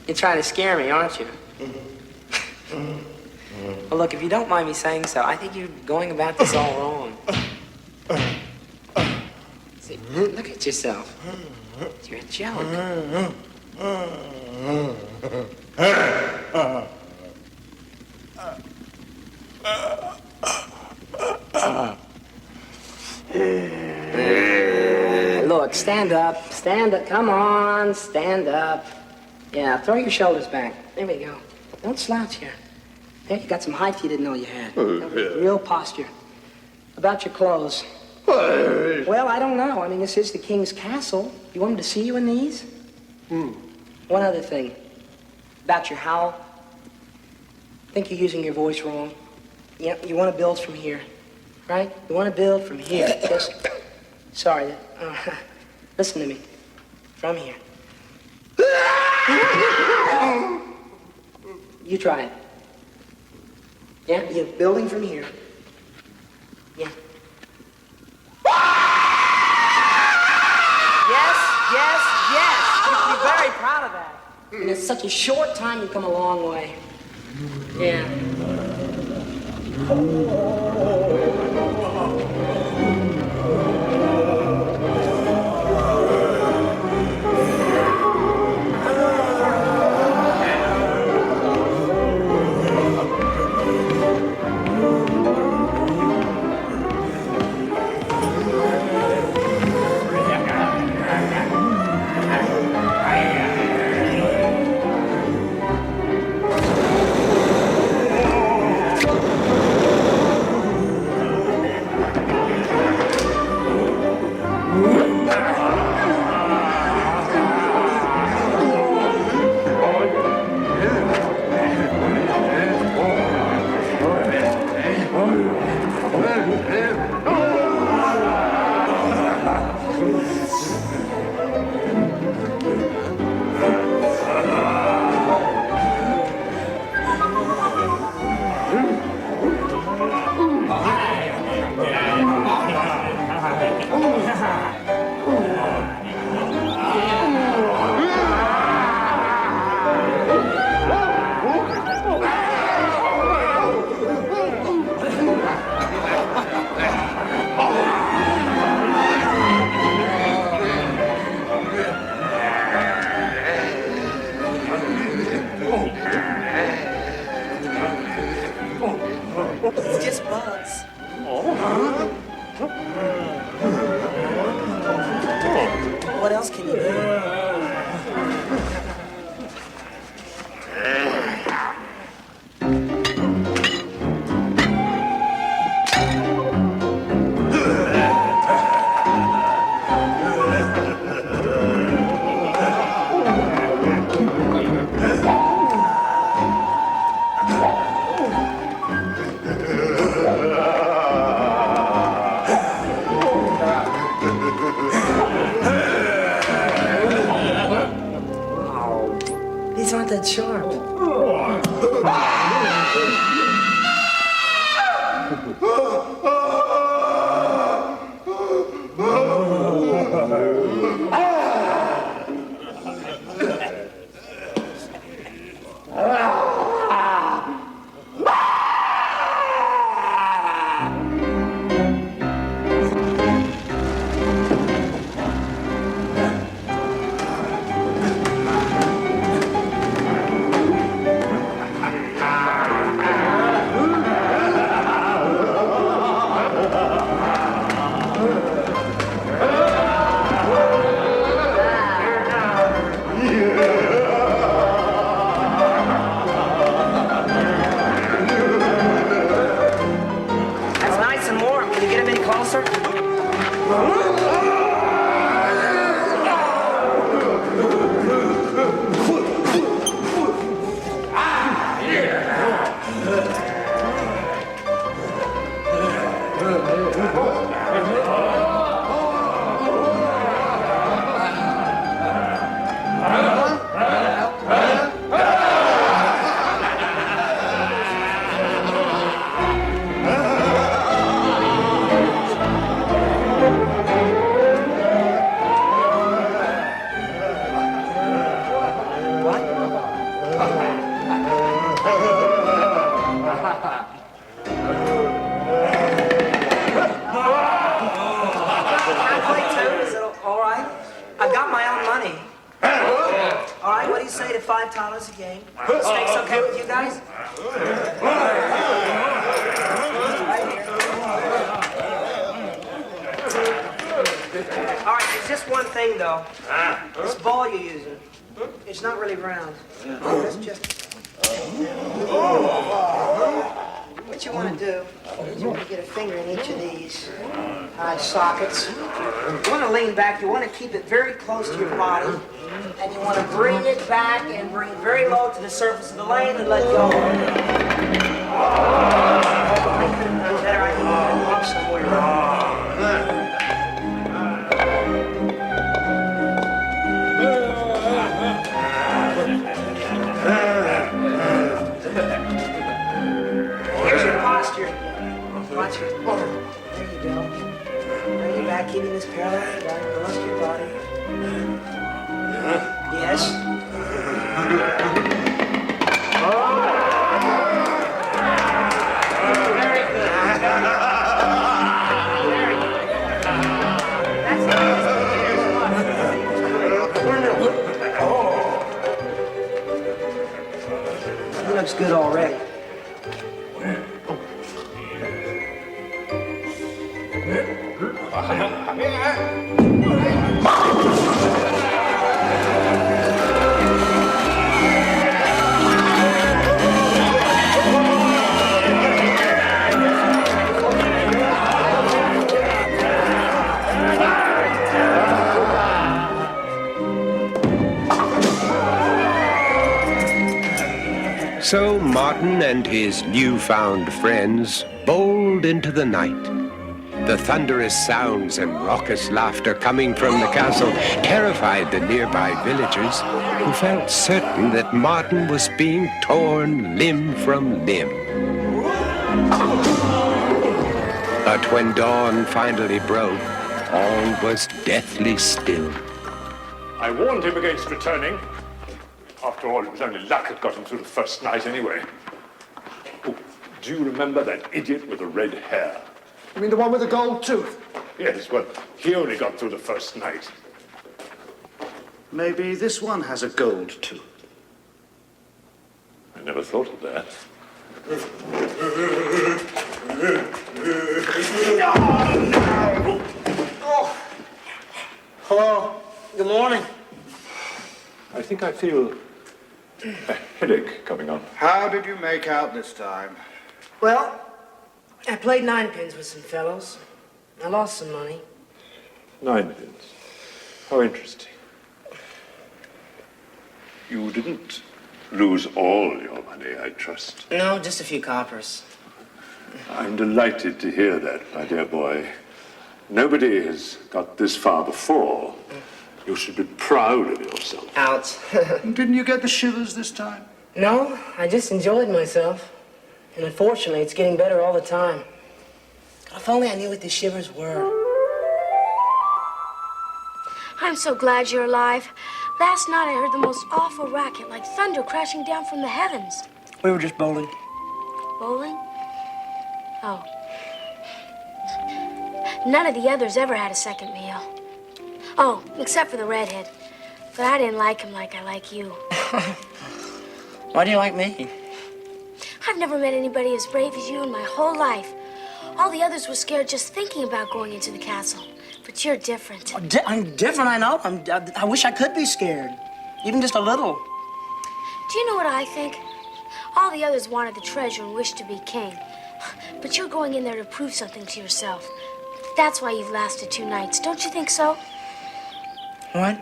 You're trying to scare me, aren't you? Well, look, if you don't mind me saying so, I think you're going about this all wrong. See, look at yourself. You're a joke. Look, stand up, come on, stand up. Yeah, throw your shoulders back. There we go. Don't slouch here. There, you got some height you didn't know you had. Real posture. About your clothes. Well, I don't know. I mean, this is the king's castle. You want him to see you in these? One other thing. About your howl. I think you're using your voice wrong. You want to build from here, right? You want to build from here. Just, sorry. Listen to me. From here. You try it. Yeah, you're building from here. Yeah. Yes. You should be very proud of that. In such a short time, you've come a long way. Yeah. These aren't that sharp. $5 a game. Steak's okay with you guys? All right, there's just one thing, though. This ball you're using, it's not really round. That's just... What you want to do is you want to get a finger in each of these eye sockets. You want to lean back. You want to keep it very close to your body. And you want to bring it back and bring it very low to the surface of the lane and let go. I could have done better. I need to look somewhere. Here's your posture. Watch it. There you go. Bring it back, keeping this parallel to your body, close to your body. Yes. Very good. Very good. That's nice. He looks good already. So Martin and his newfound friends bowled into the night. The thunderous sounds and raucous laughter coming from the castle terrified the nearby villagers, who felt certain that Martin was being torn limb from limb. But when dawn finally broke, all was deathly still. I warned him against returning. After all, it was only luck that got him through the first night anyway. Oh, do you remember that idiot with the red hair? You mean the one with the gold tooth? Yes, well, he only got through the first night. Maybe this one has a gold tooth. I never thought of that. Hello? Good morning. I think I feel a headache coming on. How did you make out this time? Well, I played ninepins with some fellows. I lost some money. Ninepins. How interesting. You didn't lose all your money, I trust. No, just a few coppers. I'm delighted to hear that, my dear boy. Nobody has got this far before. You should be proud of yourself. Out. Didn't you get the shivers this time? No, I just enjoyed myself. And unfortunately, it's getting better all the time. If only I knew what the shivers were. I'm so glad you're alive. Last night I heard the most awful racket, like thunder crashing down from the heavens. We were just bowling. Bowling? Oh. None of the others ever had a second meal. Oh, except for the redhead. But I didn't like him like I like you. Why do you like me? I've never met anybody as brave as you in my whole life. All the others were scared just thinking about going into the castle. But you're different. I'm different, I know. I wish I could be scared. Even just a little. Do you know what I think? All the others wanted the treasure and wished to be king. But you're going in there to prove something to yourself. That's why you've lasted 2 nights. Don't you think so? What?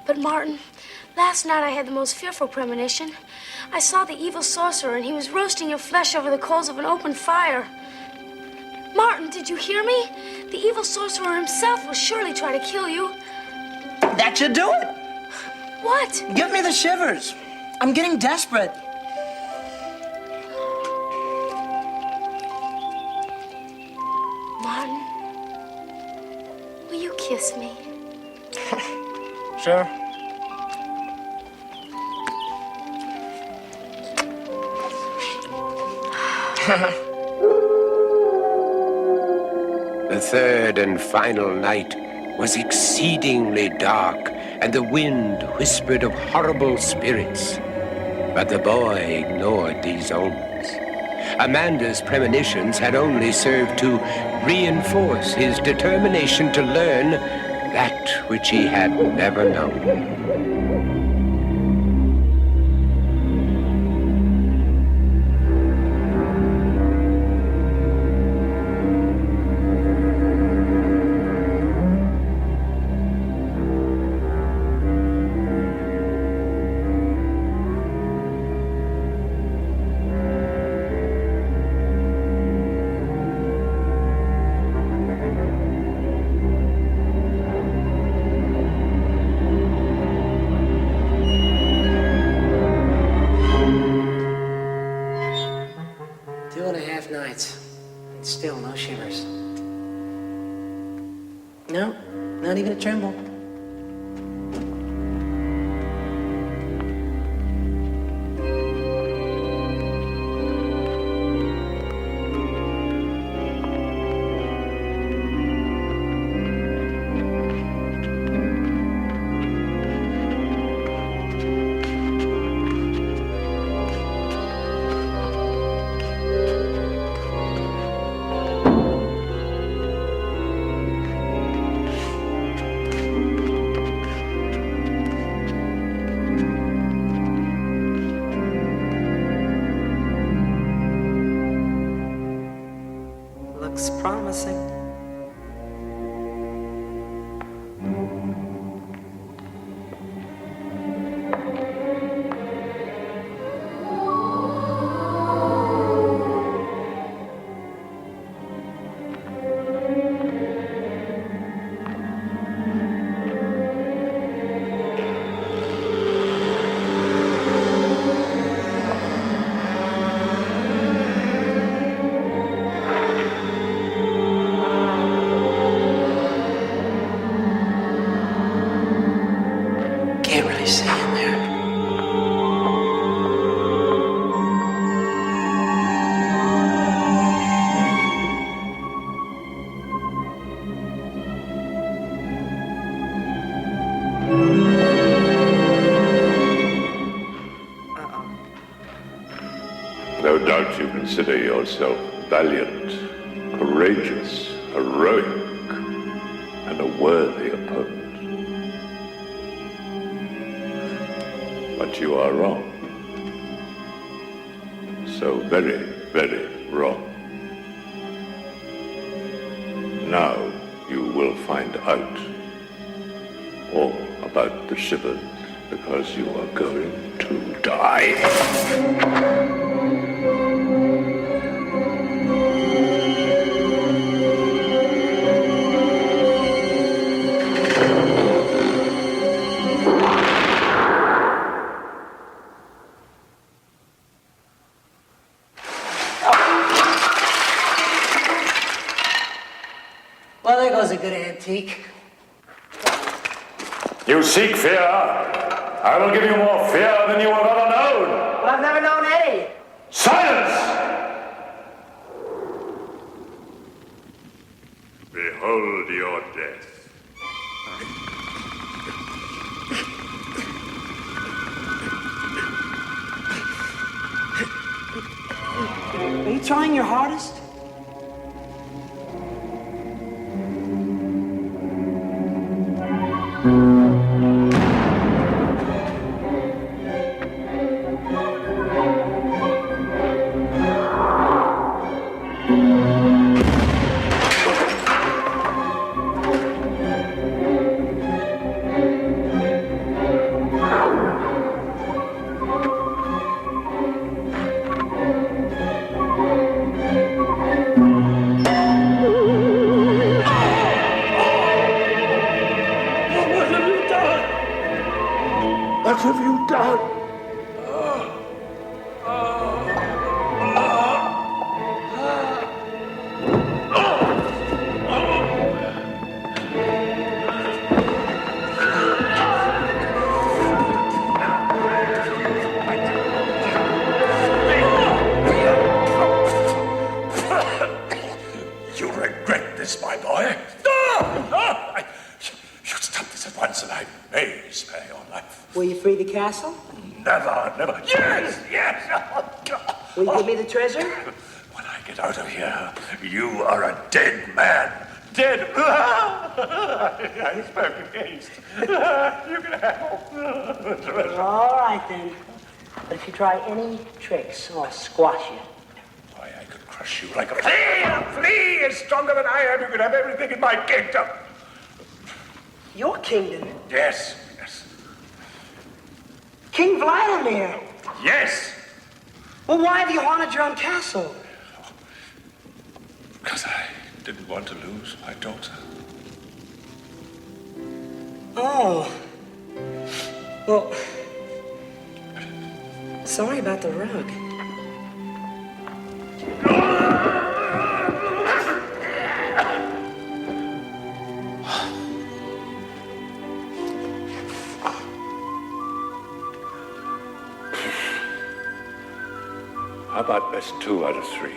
But Martin, last night I had the most fearful premonition. I saw the evil sorcerer and he was roasting your flesh over the coals of an open fire. Martin, did you hear me? The evil sorcerer himself will surely try to kill you. That should do it. What? Give me the shivers. I'm getting desperate. Martin, will you kiss me? Sure. The third and final night was exceedingly dark, and the wind whispered of horrible spirits. But the boy ignored these omens. Amanda's premonitions had only served to reinforce his determination to learn that which he had never known. Still no shivers. No, not even a tremble. Looks promising. Can't really see in there. No doubt you consider yourself valiant, courageous, heroic, and a worthy opponent. But you are wrong. So very, very wrong. Now you will find out all about the Shivers, because you are going to die. Well, there goes a good antique. You seek fear. I will give you more fear than you have ever known. Well, I've never known any. Silence! Behold your death. Are you trying your hardest? What have you done? You regret this, my boy. You stop this at once, and I may spare your life. Will you free the castle? Never, never. Yes, yes. Oh, God. Will you give me the treasure? When I get out of here, you are a dead man. Dead. I spoke in haste. You can have the treasure. All right, then. But if you try any tricks, I'll squash you. Why, I could crush you like a flea. A flea is stronger than I am. You could have everything in my kingdom. Your kingdom? Yes, yes. King Vladimir? Yes. Well, why have you haunted your own castle? Because I didn't want to lose my daughter. Oh. Well, sorry about the rug. How about best 2 out of 3?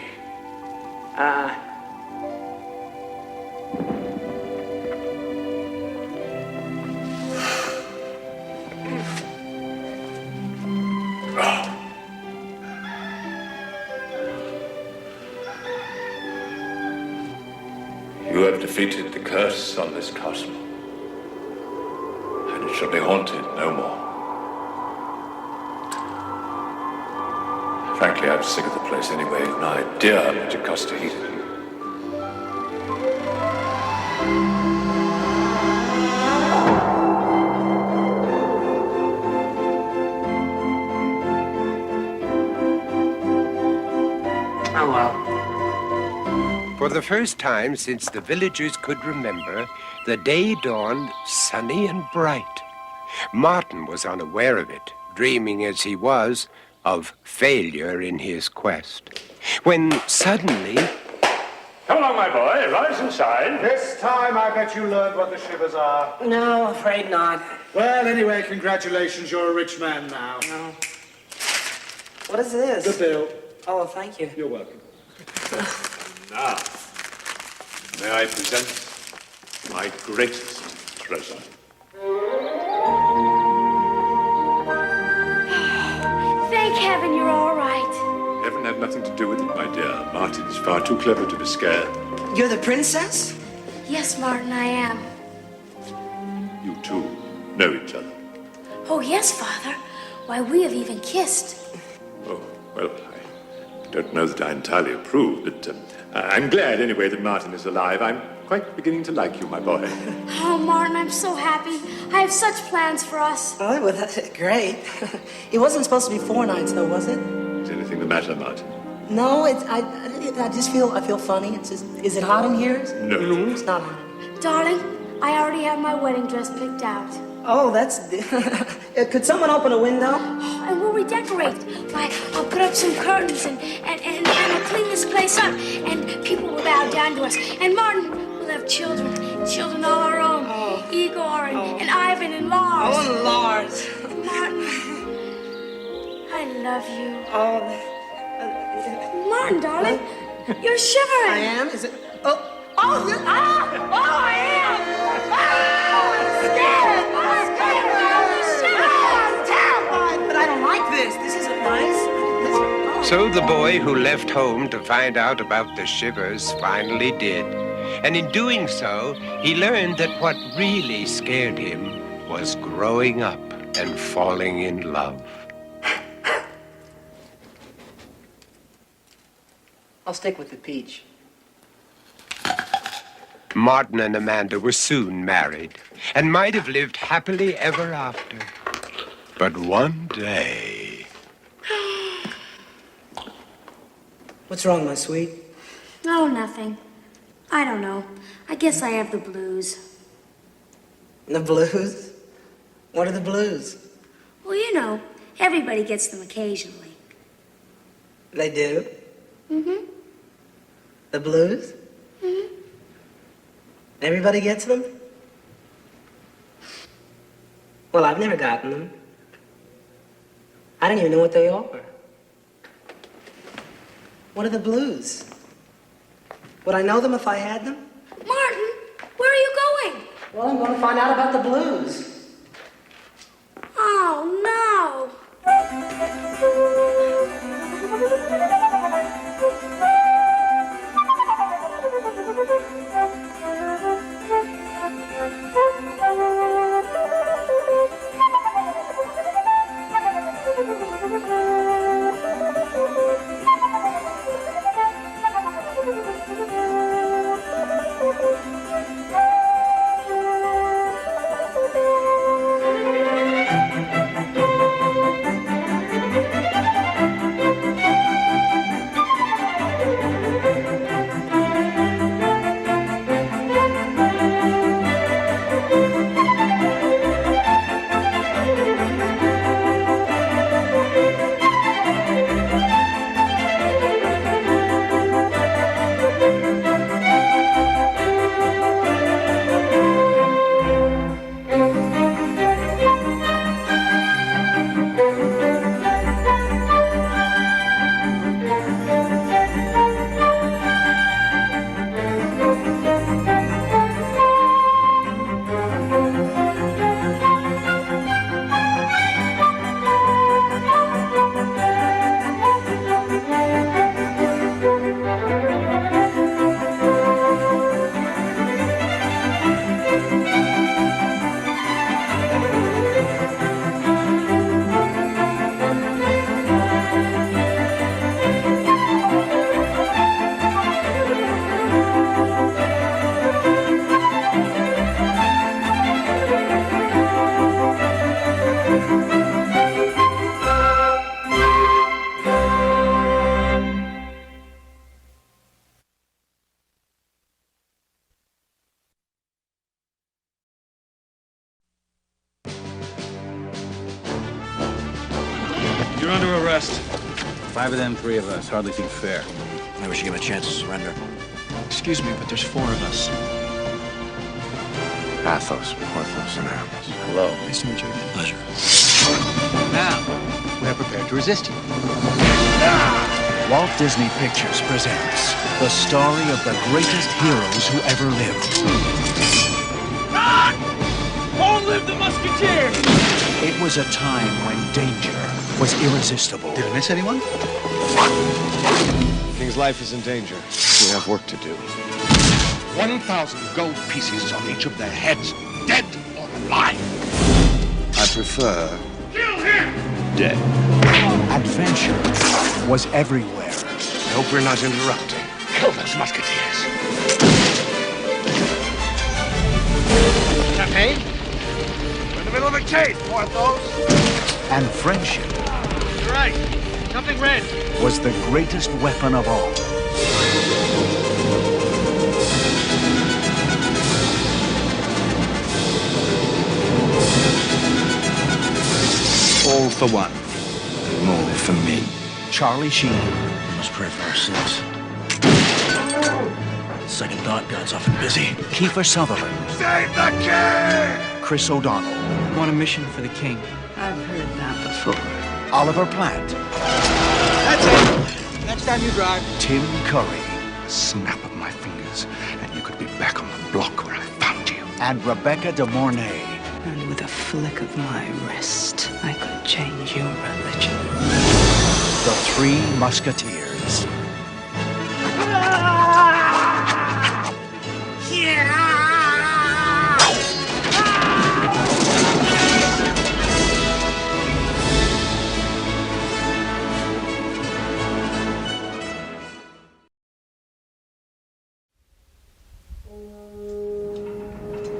You have defeated the curse on this castle, and it shall be haunted no more. Frankly, I'm sick of the place anyway. No idea how much it costs to heat it. Oh, well. For the first time since the villagers could remember, the day dawned sunny and bright. Martin was unaware of it, dreaming as he was of failure in his quest. When suddenly... Come along, my boy. Rise and shine. This time I bet you learned what the Shivers are. No, afraid not. Well, anyway, congratulations. You're a rich man now. No. What is this? The bill. Oh, thank you. You're welcome. Now, may I present my greatest treasure? Thank heaven you're all right. Heaven had nothing to do with it, my dear. Martin's far too clever to be scared. You're the princess? Yes, Martin, I am. You two know each other. Oh, yes, Father. Why, we have even kissed. Oh, well, I don't know that I entirely approve, but I'm glad anyway that Martin is alive. I'm quite beginning to like you, my boy. Oh, Martin, I'm so happy. I have such plans for us. Oh, well, that's great. It wasn't supposed to be 4 nights, though, was it? Is anything the matter, Martin? No, I just feel feel funny. Is it hot in here? No. It's not hot. Darling, I already have my wedding dress picked out. Oh, that's... Could someone open a window? And we'll redecorate. Why, I'll put up some curtains and I'll clean this place up. And people will bow down to us. And Martin, we'll have children. Children all our own. Igor and Ivan and Lars. Oh, and Lars. Martin, I love you. Oh, Martin, darling, you're shivering. I am? Is it? Oh, I am! I'm scared! I'm terrified! But I don't like this. This isn't nice. So the boy who left home to find out about the Shivers finally did. And in doing so, he learned that what really scared him was growing up and falling in love. I'll stick with the peach. Martin and Amanda were soon married and might have lived happily ever after. But one day... What's wrong, my sweet? Oh, nothing. I don't know. I guess I have the blues. The blues? What are the blues? Well, you know, everybody gets them occasionally. They do? Mm-hmm. The blues? Mm-hmm. Everybody gets them? Well, I've never gotten them. I don't even know what they are. What are the blues? Would I know them if I had them? Martin, where are you going? Well, I'm going to find out about the blues. Oh, no. You're under arrest. 5 of them, 3 of us. Hardly seem fair. Maybe we should give him a chance to surrender. Excuse me, but there's 4 of us. Athos, Porthos, and Aramis. Hello. Nice to meet you again. Pleasure. Now, we're prepared to resist you. Walt Disney Pictures presents the story of the greatest heroes who ever lived. Long live the Musketeers! It was a time when danger was irresistible. Did I miss anyone? King's life is in danger. We have work to do. 1,000 gold pieces on each of their heads, dead or alive. I prefer Kill him! dead. Adventure was everywhere. I hope we're not interrupting. Kill those musketeers. Champagne? We're in the middle of a chase, Porthos. And friendship You're right. Something red. was the greatest weapon of all. All for one. More for me. Charlie Sheen, We must pray for our sins. Second thought, God's often busy. Kiefer Sutherland, Save the king! Chris O'Donnell, Want a mission for the king? I've heard that before. Oliver Platt, That's it. Next time you drive. Tim Curry, Snap of my fingers, and you could be back on the block where I found you. and Rebecca De Mornay. And with a flick of my wrist, I could change your religion. The Three Musketeers.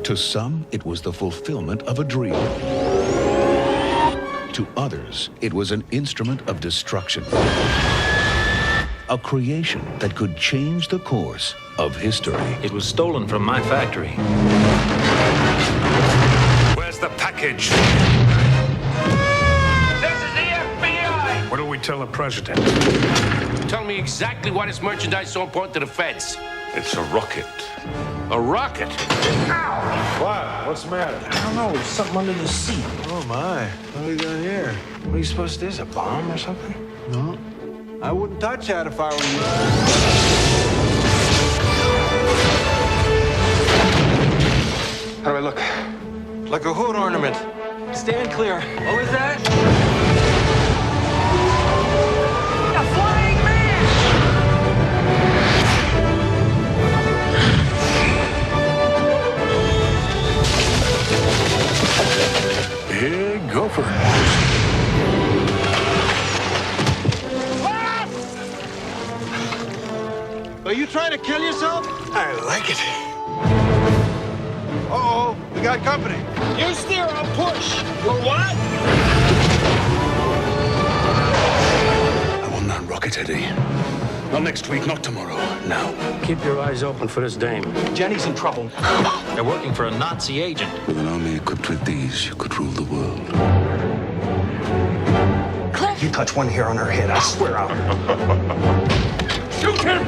To some, it was the fulfillment of a dream. To others, it was an instrument of destruction. A creation that could change the course of history. It was stolen from my factory. Where's the package? This is the FBI! What do we tell the president? Tell me exactly why this merchandise is so important to the feds. It's a rocket. A rocket? What? What's the matter? I don't know. Something under the seat. Oh, my. What do we got here? What are you supposed to do? Is it a bomb or something? No. I wouldn't touch that if I were you. How do I look? Like a hood ornament. Stand clear. What was that? A flying man! Big gopher. Are you trying to kill yourself? I like it. Uh-oh, we got company. You steer, I'll push. For what? I will not rocket, Eddie. Not next week, not tomorrow. Now. Keep your eyes open for this dame. Jenny's in trouble. They're working for a Nazi agent. With an army equipped with these, you could rule the world. You touch one hair on her head, I swear I'll... Shoot him!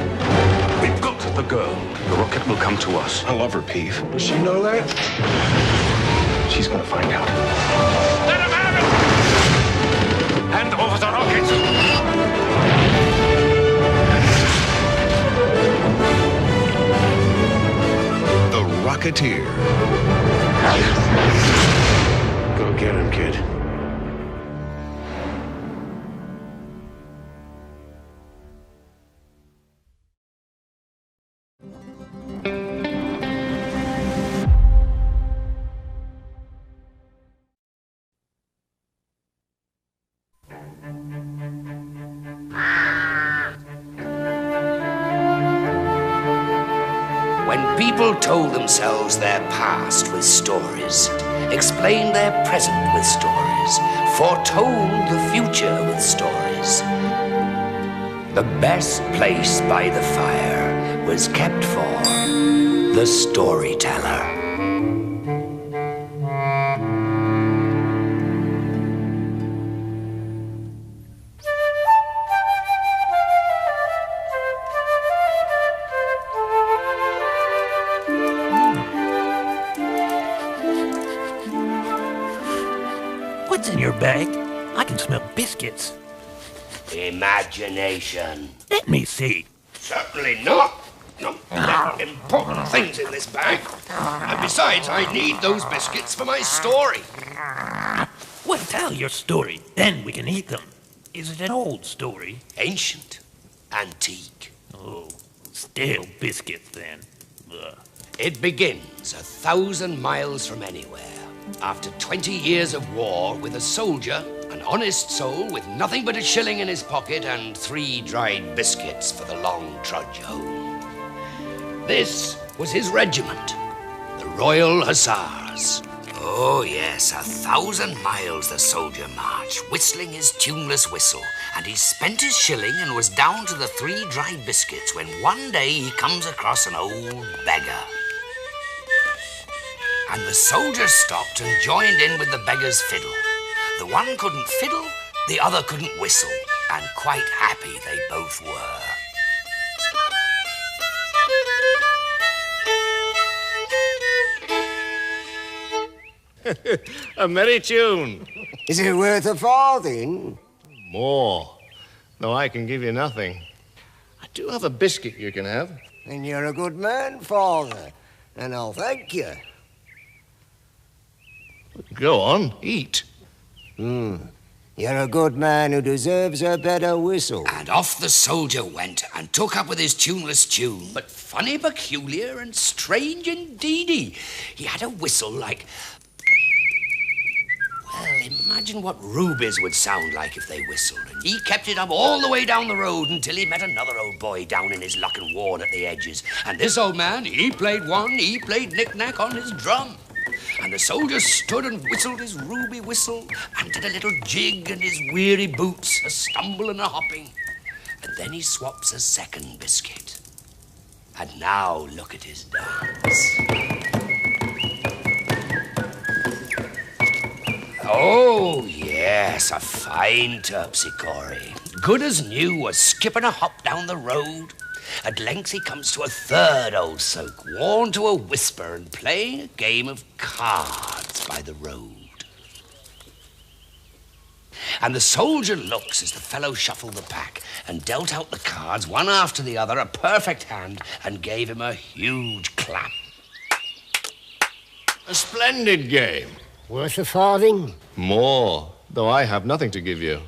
We've got the girl. The rocket will come to us. I love her, Peeve. Does she know that? She's gonna find out. Let him have it! Hand over the rocket! The Rocketeer. Go get him, kid. When people told themselves their past with stories, explained their present with stories, foretold the future with stories, the best place by the fire was kept for the storyteller. What's in your bag? I can smell biscuits. Imagination. Let me see. Certainly not. No, there are important things in this bag. And besides, I need those biscuits for my story. Well, tell your story, then we can eat them. Is it an old story? Ancient. Antique. Oh, stale biscuits then. Ugh. It begins 1,000 miles from anywhere, After 20 years of war with a soldier, an honest soul with nothing but a shilling in his pocket and 3 dried biscuits for the long trudge home. This was his regiment, the Royal Hussars. Oh, yes, 1,000 miles the soldier marched, whistling his tuneless whistle, and he spent his shilling and was down to the 3 dried biscuits when one day he comes across an old beggar. And the soldier stopped and joined in with the beggar's fiddle. The one couldn't fiddle, the other couldn't whistle, and quite happy they both were. A merry tune. Is it worth a farthing? More. Though I can give you nothing. I do have a biscuit you can have. And you're a good man, Father, and I'll thank you. Go on, eat. You're a good man who deserves a better whistle. And off the soldier went and took up with his tuneless tune, but funny, peculiar, and strange indeedy. He had a whistle like... Well, imagine what rubies would sound like if they whistled. And he kept it up all the way down the road until he met another old boy down in his luck and worn at the edges. And this old man, he played knick-knack on his drum. And the soldier stood and whistled his ruby whistle and did a little jig in his weary boots, a stumble and a hopping. And then he swaps a second biscuit. And now look at his dance. Oh, yes, a fine terpsichore. Good as new, was skipping a hop down the road. At length he comes to a third old soak, worn to a whisper and playing a game of cards by the road. And the soldier looks as the fellow shuffled the pack and dealt out the cards, one after the other, a perfect hand, and gave him a huge clap. A splendid game. Worth a farthing? More, though I have nothing to give you.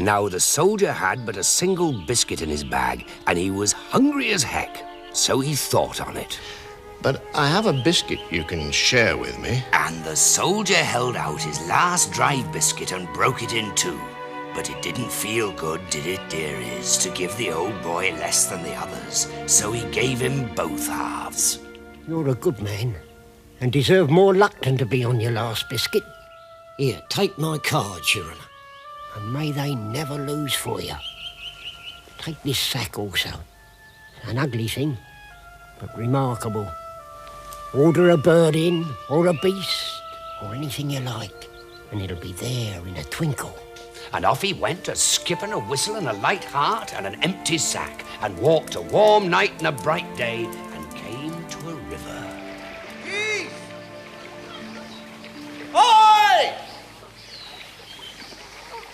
Now, the soldier had but a single biscuit in his bag, and he was hungry as heck, so he thought on it. But I have a biscuit you can share with me. And the soldier held out his last dried biscuit and broke it in 2. But it didn't feel good, did it, dearies, to give the old boy less than the others, so he gave him both halves. You're a good man, and deserve more luck than to be on your last biscuit. Here, take my cards, Your Honour, and may they never lose for you. Take this sack also. An ugly thing, but remarkable. Order a bird in, or a beast, or anything you like, and it'll be there in a twinkle. And off he went, a skipping, a whistle, and a light heart, and an empty sack, and walked a warm night and a bright day, and came to a river. Keith! Oi!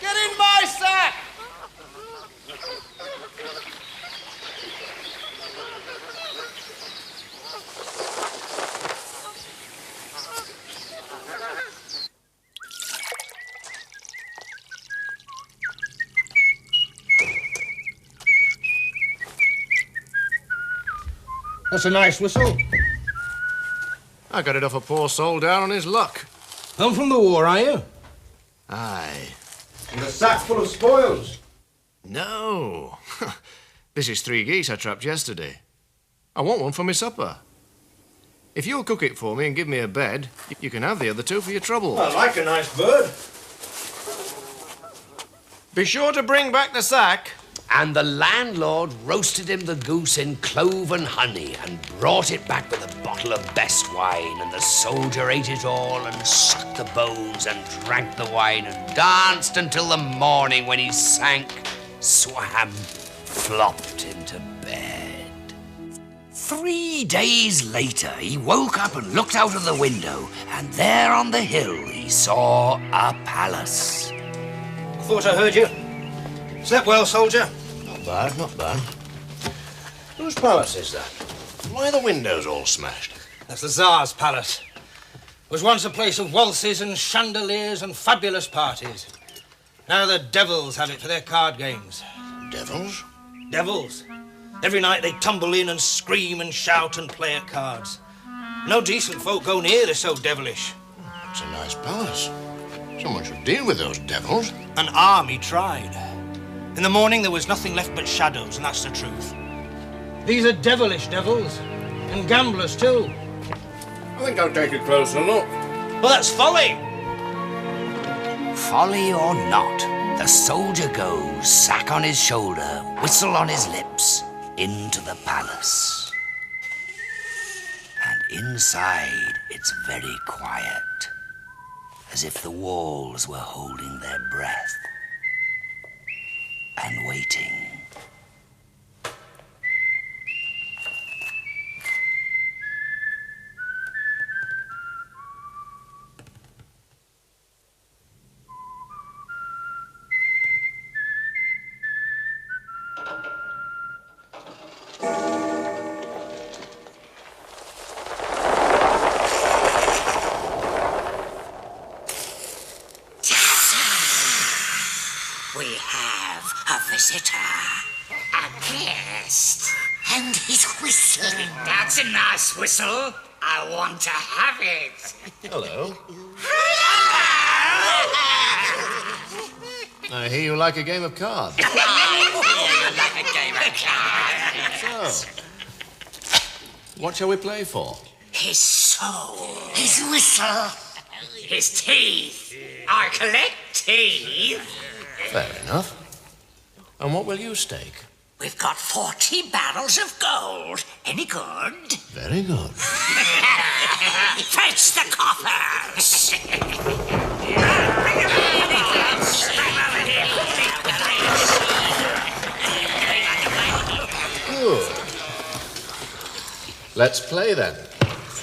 Get in my sack! That's a nice whistle. I got it off a poor soul down on his luck. Home from the war, are you? Aye. And a sack full of spoils. No. This is 3 geese I trapped yesterday. I want one for my supper. If you'll cook it for me and give me a bed, you can have the other 2 for your trouble. I like a nice bird. Be sure to bring back the sack. And the landlord roasted him the goose in clove and honey and brought it back with a bottle of best wine, and the soldier ate it all and sucked the bones and drank the wine and danced until the morning, when he sank, swam, flopped into bed. 3 days later, he woke up and looked out of the window, and there on the hill he saw a palace. Thought I heard you. Slept well, soldier? Not bad, not bad. Whose palace is that? Why are the windows all smashed? That's the Tsar's palace. It was once a place of waltzes and chandeliers and fabulous parties. Now the devils have it for their card games. Devils? Devils. Every night they tumble in and scream and shout and play at cards. No decent folk go near, they're so devilish. It's a nice palace. Someone should deal with those devils. An army tried. In the morning, there was nothing left but shadows, and that's the truth. These are devilish devils, and gamblers too. I think I'll take a closer look. Well, that's folly. Folly or not, the soldier goes, sack on his shoulder, whistle on his lips, into the palace. And inside, it's very quiet, as if the walls were holding their breath and waiting. We have a visitor, a guest, and he's whistling. That's a nice whistle. I want to have it. Hello. I hear you like a game of cards. I like a game of cards. So, what shall we play for? His soul, his whistle, his teeth. I collect teeth. Fair enough. And what will you stake? We've got 40 barrels of gold. Any good? Very good. Fetch the coppers. Good. Let's play then.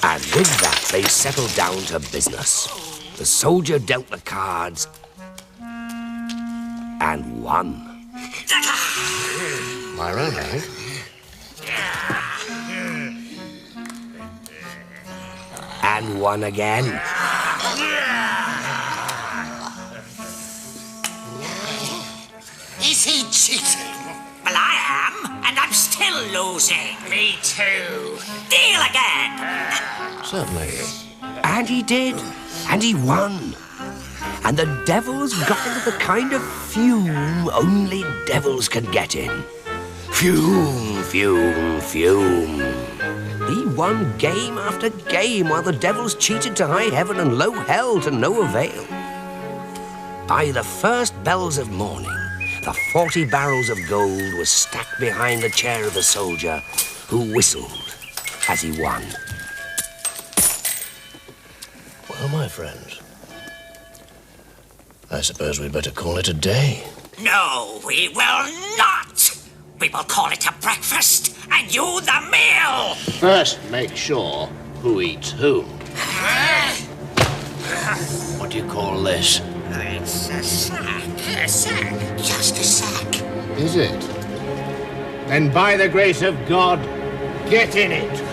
And with that, they settled down to business. The soldier dealt the cards and won. My round, I think. And won again. Is he cheating? Well, I am, and I'm still losing. Me too. Deal again. Certainly. And he did. And he won. And the devils got into the kind of fume only devils can get in. Fume, fume, fume. He won game after game while the devils cheated to high heaven and low hell to no avail. By the first bells of morning, the 40 barrels of gold were stacked behind the chair of the soldier, who whistled as he won. Well, my friends, I suppose we'd better call it a day. No, we will not. We will call it a breakfast, and you the meal. First, make sure who eats who. What do you call this? It's a sack. A sack. Just a sack. Is it? Then by the grace of God, get in it.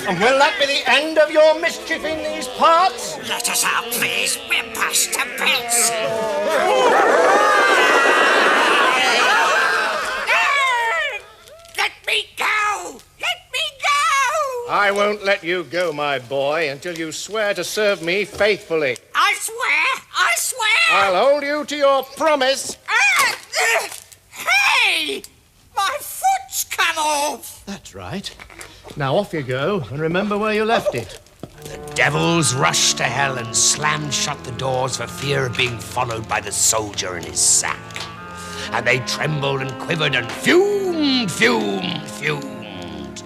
And will that be the end of your mischief in these parts? Let us out, please. We're past to bits. Let me go! Let me go! I won't let you go, my boy, until you swear to serve me faithfully. I swear! I swear! I'll hold you to your promise. Hey! My foot's come off! That's right. Now off you go, and remember where you left it. The devils rushed to hell and slammed shut the doors for fear of being followed by the soldier in his sack. And they trembled and quivered and fumed, fumed, fumed.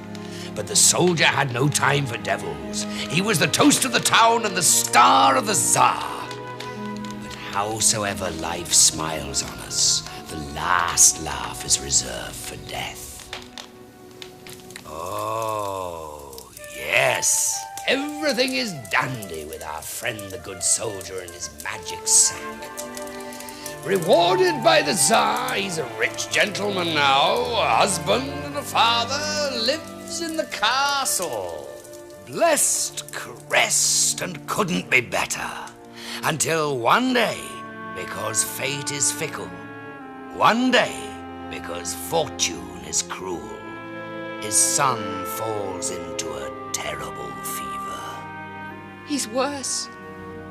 But the soldier had no time for devils. He was the toast of the town and the star of the Tsar. But howsoever life smiles on us, the last laugh is reserved for death. Oh, yes. Everything is dandy with our friend the good soldier and his magic sack. Rewarded by the Tsar, he's a rich gentleman now, a husband and a father, lives in the castle. Blessed, caressed, and couldn't be better. Until one day, because fate is fickle, one day, because fortune is cruel, his son falls into a terrible fever. He's worse.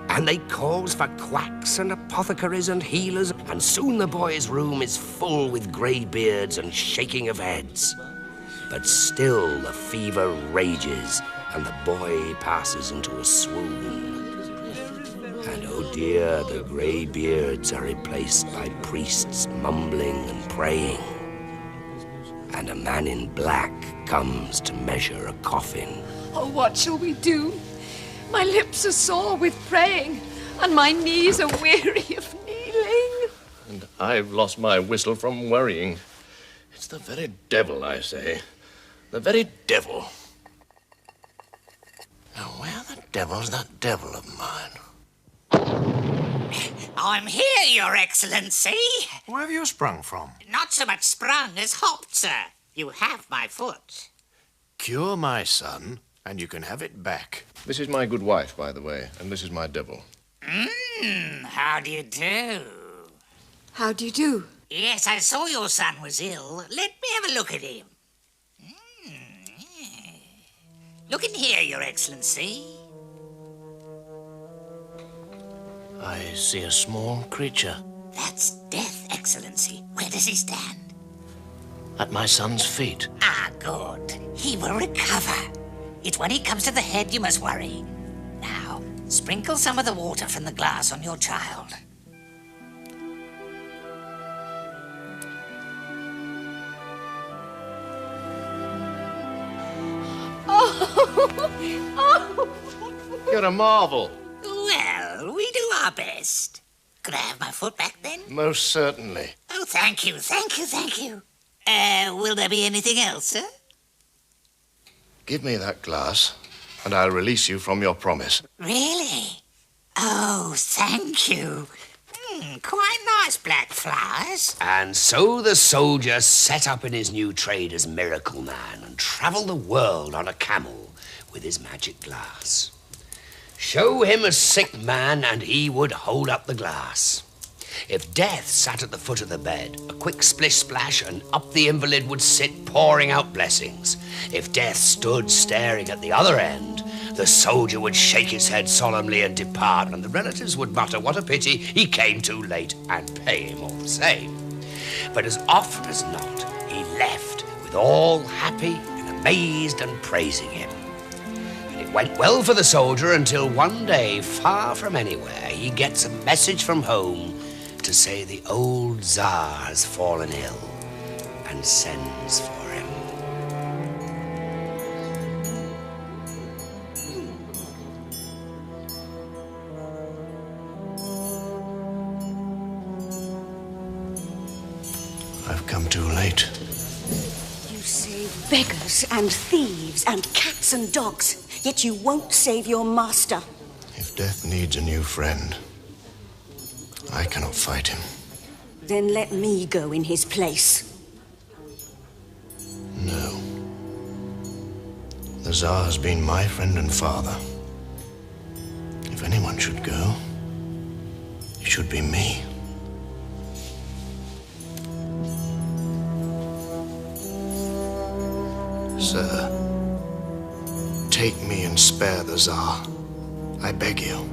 And they calls for quacks and apothecaries and healers, and soon the boy's room is full with grey beards and shaking of heads. But still the fever rages, and the boy passes into a swoon. And oh dear, the grey beards are replaced by priests mumbling and praying. And a man in black comes to measure a coffin. Oh, what shall we do? My lips are sore with praying, and my knees are weary of kneeling. And I've lost my whistle from worrying. It's the very devil, I say. The very devil. Now, where the devil's that devil of mine? I'm here, Your Excellency. Where have you sprung from? Not so much sprung as hopped, sir. You have my foot. Cure my son, and you can have it back. This is my good wife, by the way, and this is my devil. How do you do? How do you do? Yes, I saw your son was ill. Let me have a look at him. Look in here, Your Excellency. I see a small creature. That's Death, Excellency. Where does he stand? At my son's feet. Ah, good. He will recover. It's when he comes to the head you must worry. Now, sprinkle some of the water from the glass on your child. You're a marvel. Well, we do our best. Could I have my foot back then? Most certainly. Oh, thank you, thank you, thank you. Will there be anything else, sir? Give me that glass, and I'll release you from your promise. Really? Oh, thank you. Quite nice black flowers. And so the soldier set up in his new trade as Miracle Man and travelled the world on a camel with his magic glass. Show him a sick man and he would hold up the glass. If Death sat at the foot of the bed, a quick splish-splash and up the invalid would sit pouring out blessings. If Death stood staring at the other end, the soldier would shake his head solemnly and depart, and the relatives would mutter, what a pity, he came too late, and pay him all the same. But as often as not, he left with all happy and amazed and praising him. And it went well for the soldier until one day, far from anywhere, he gets a message from home to say the old Tsar has fallen ill and sends for him. I've come too late. You save beggars and thieves and cats and dogs, yet you won't save your master. If Death needs a new friend, I cannot fight him. Then let me go in his place. No. The Tsar has been my friend and father. If anyone should go, it should be me. Sir, take me and spare the Tsar. I beg you.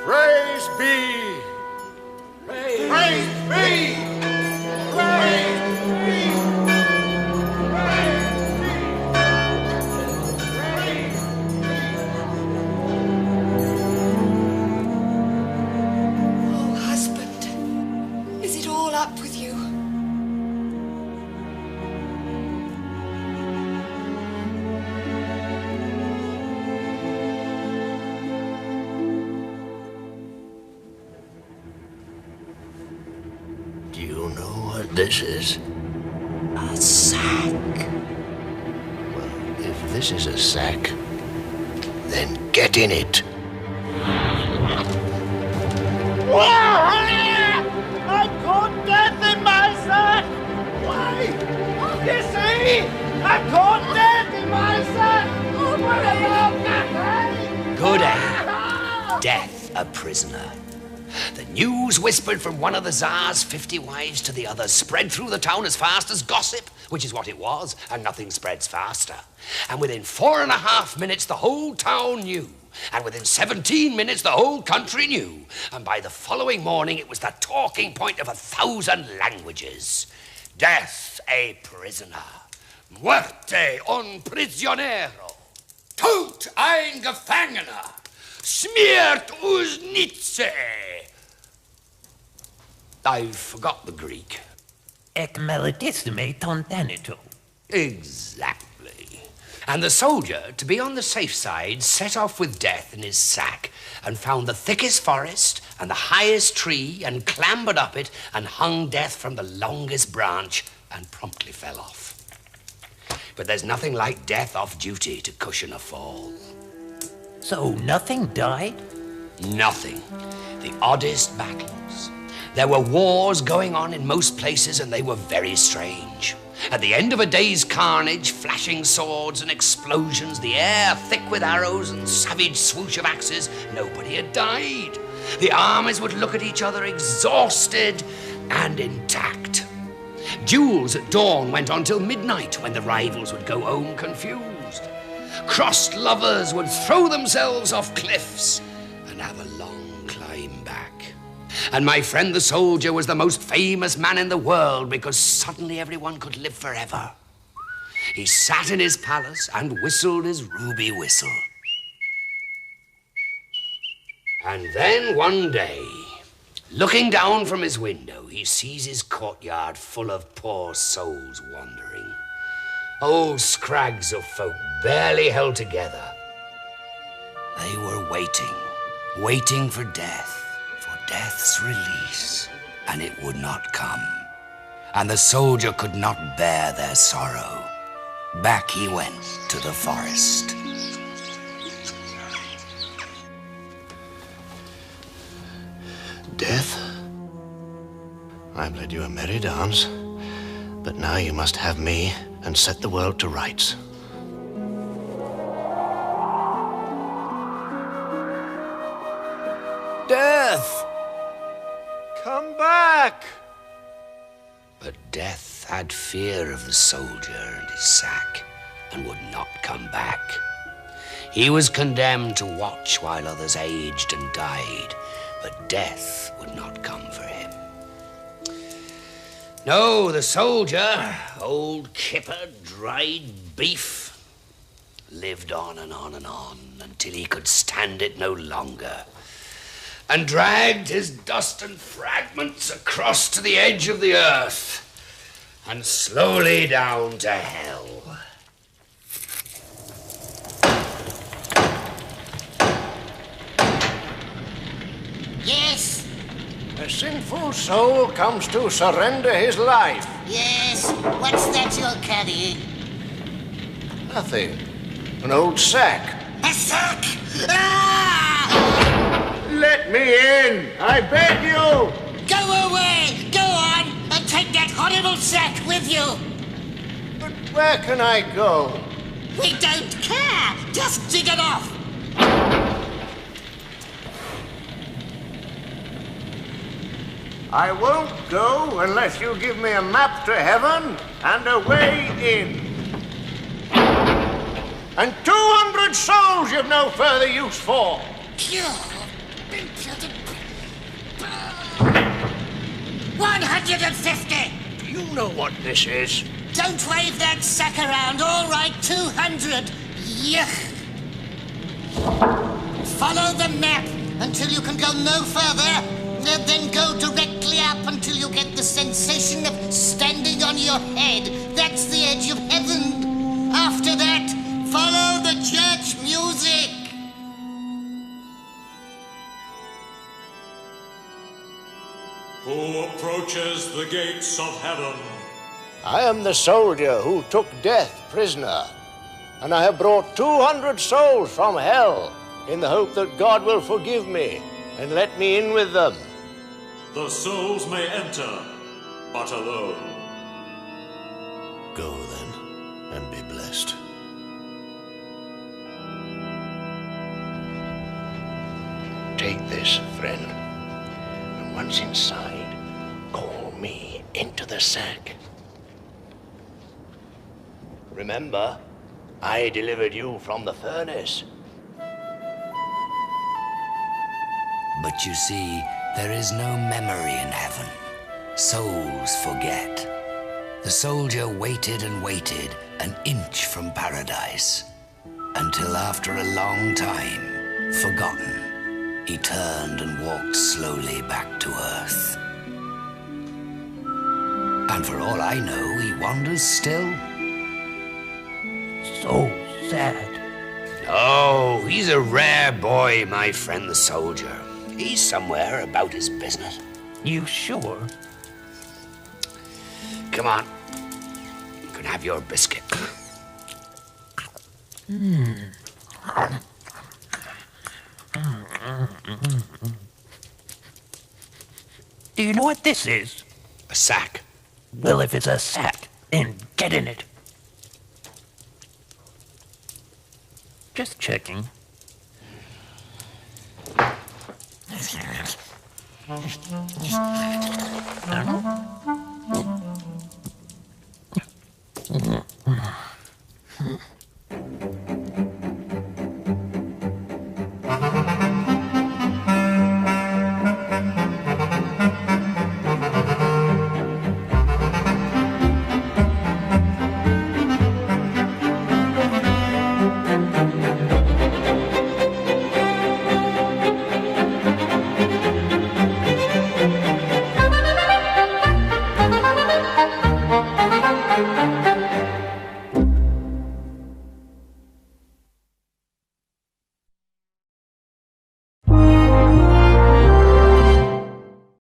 Praise be! Praise be! this is? A sack. Well, if this is a sack, then get in it. I caught death in my sack! Why? You see? I caught death in my sack! What about that? Good aim. Death a prisoner. The news whispered from one of the Tsar's 50 wives to the other spread through the town as fast as gossip, which is what it was, and nothing spreads faster. And within 4.5 minutes, the whole town knew. And within 17 minutes, the whole country knew. And by the following morning, it was the talking point of 1,000 languages. Death a prisoner. Muerte un prisionero. Tod ein Gefangener. Smiert us Nitze. I forgot the Greek. Ec maledissime tontanito. Exactly. And the soldier, to be on the safe side, set off with death in his sack and found the thickest forest and the highest tree and clambered up it and hung death from the longest branch and promptly fell off. But there's nothing like death off duty to cushion a fall. So nothing died? Nothing. The oddest battles. There were wars going on in most places, and they were very strange. At the end of a day's carnage, flashing swords and explosions, the air thick with arrows and savage swoosh of axes, nobody had died. The armies would look at each other exhausted and intact. Duels at dawn went on till midnight, when the rivals would go home confused. Crossed lovers would throw themselves off cliffs and have a long climb back. And my friend the soldier was the most famous man in the world because suddenly everyone could live forever. He sat in his palace and whistled his ruby whistle. And then one day, looking down from his window, he sees his courtyard full of poor souls wandering. Old scrags of folk barely held together. They were waiting for death. Death's release, and it would not come. And the soldier could not bear their sorrow. Back he went to the forest. Death? I've led you a merry dance, but now you must have me and set the world to rights. Death! Come back! But Death had fear of the soldier and his sack and would not come back. He was condemned to watch while others aged and died, but Death would not come for him. No, the soldier, old kipper, dried beef, lived on and on and on until he could stand it no longer, and dragged his dust and fragments across to the edge of the earth and slowly down to hell. Yes? A sinful soul comes to surrender his life. Yes? What's that you're carrying? Nothing. An old sack. A sack! Ah! Let me in! I beg you! Go away! Go on! And take that horrible sack with you! But where can I go? We don't care! Just dig it off! I won't go unless you give me a map to heaven and a way in. And 200 souls you've no further use for. 150! Do you know what this is? Don't wave that sack around. All right, 200. Yuck! Follow the map until you can go no further. Then go directly up until you get the sensation of standing on your head. That's the edge of heaven. After that, follow the church music. Hope approaches the gates of heaven. I am the soldier who took death prisoner, and I have brought 200 souls from hell in the hope that God will forgive me and let me in with them. The souls may enter, but alone. Go then, and be blessed. Take this, friend, and once inside, call me into the sack. Remember, I delivered you from the furnace. But you see, there is no memory in heaven. Souls forget. The soldier waited and waited an inch from paradise, until after a long time, forgotten, he turned and walked slowly back to Earth. And for all I know, he wanders still. So sad. Oh, he's a rare boy, my friend the soldier. He's somewhere about his business. You sure? Come on. You can have your biscuit. Do you know what this is? A sack. Well, if it's a sack, then get in it. Just checking.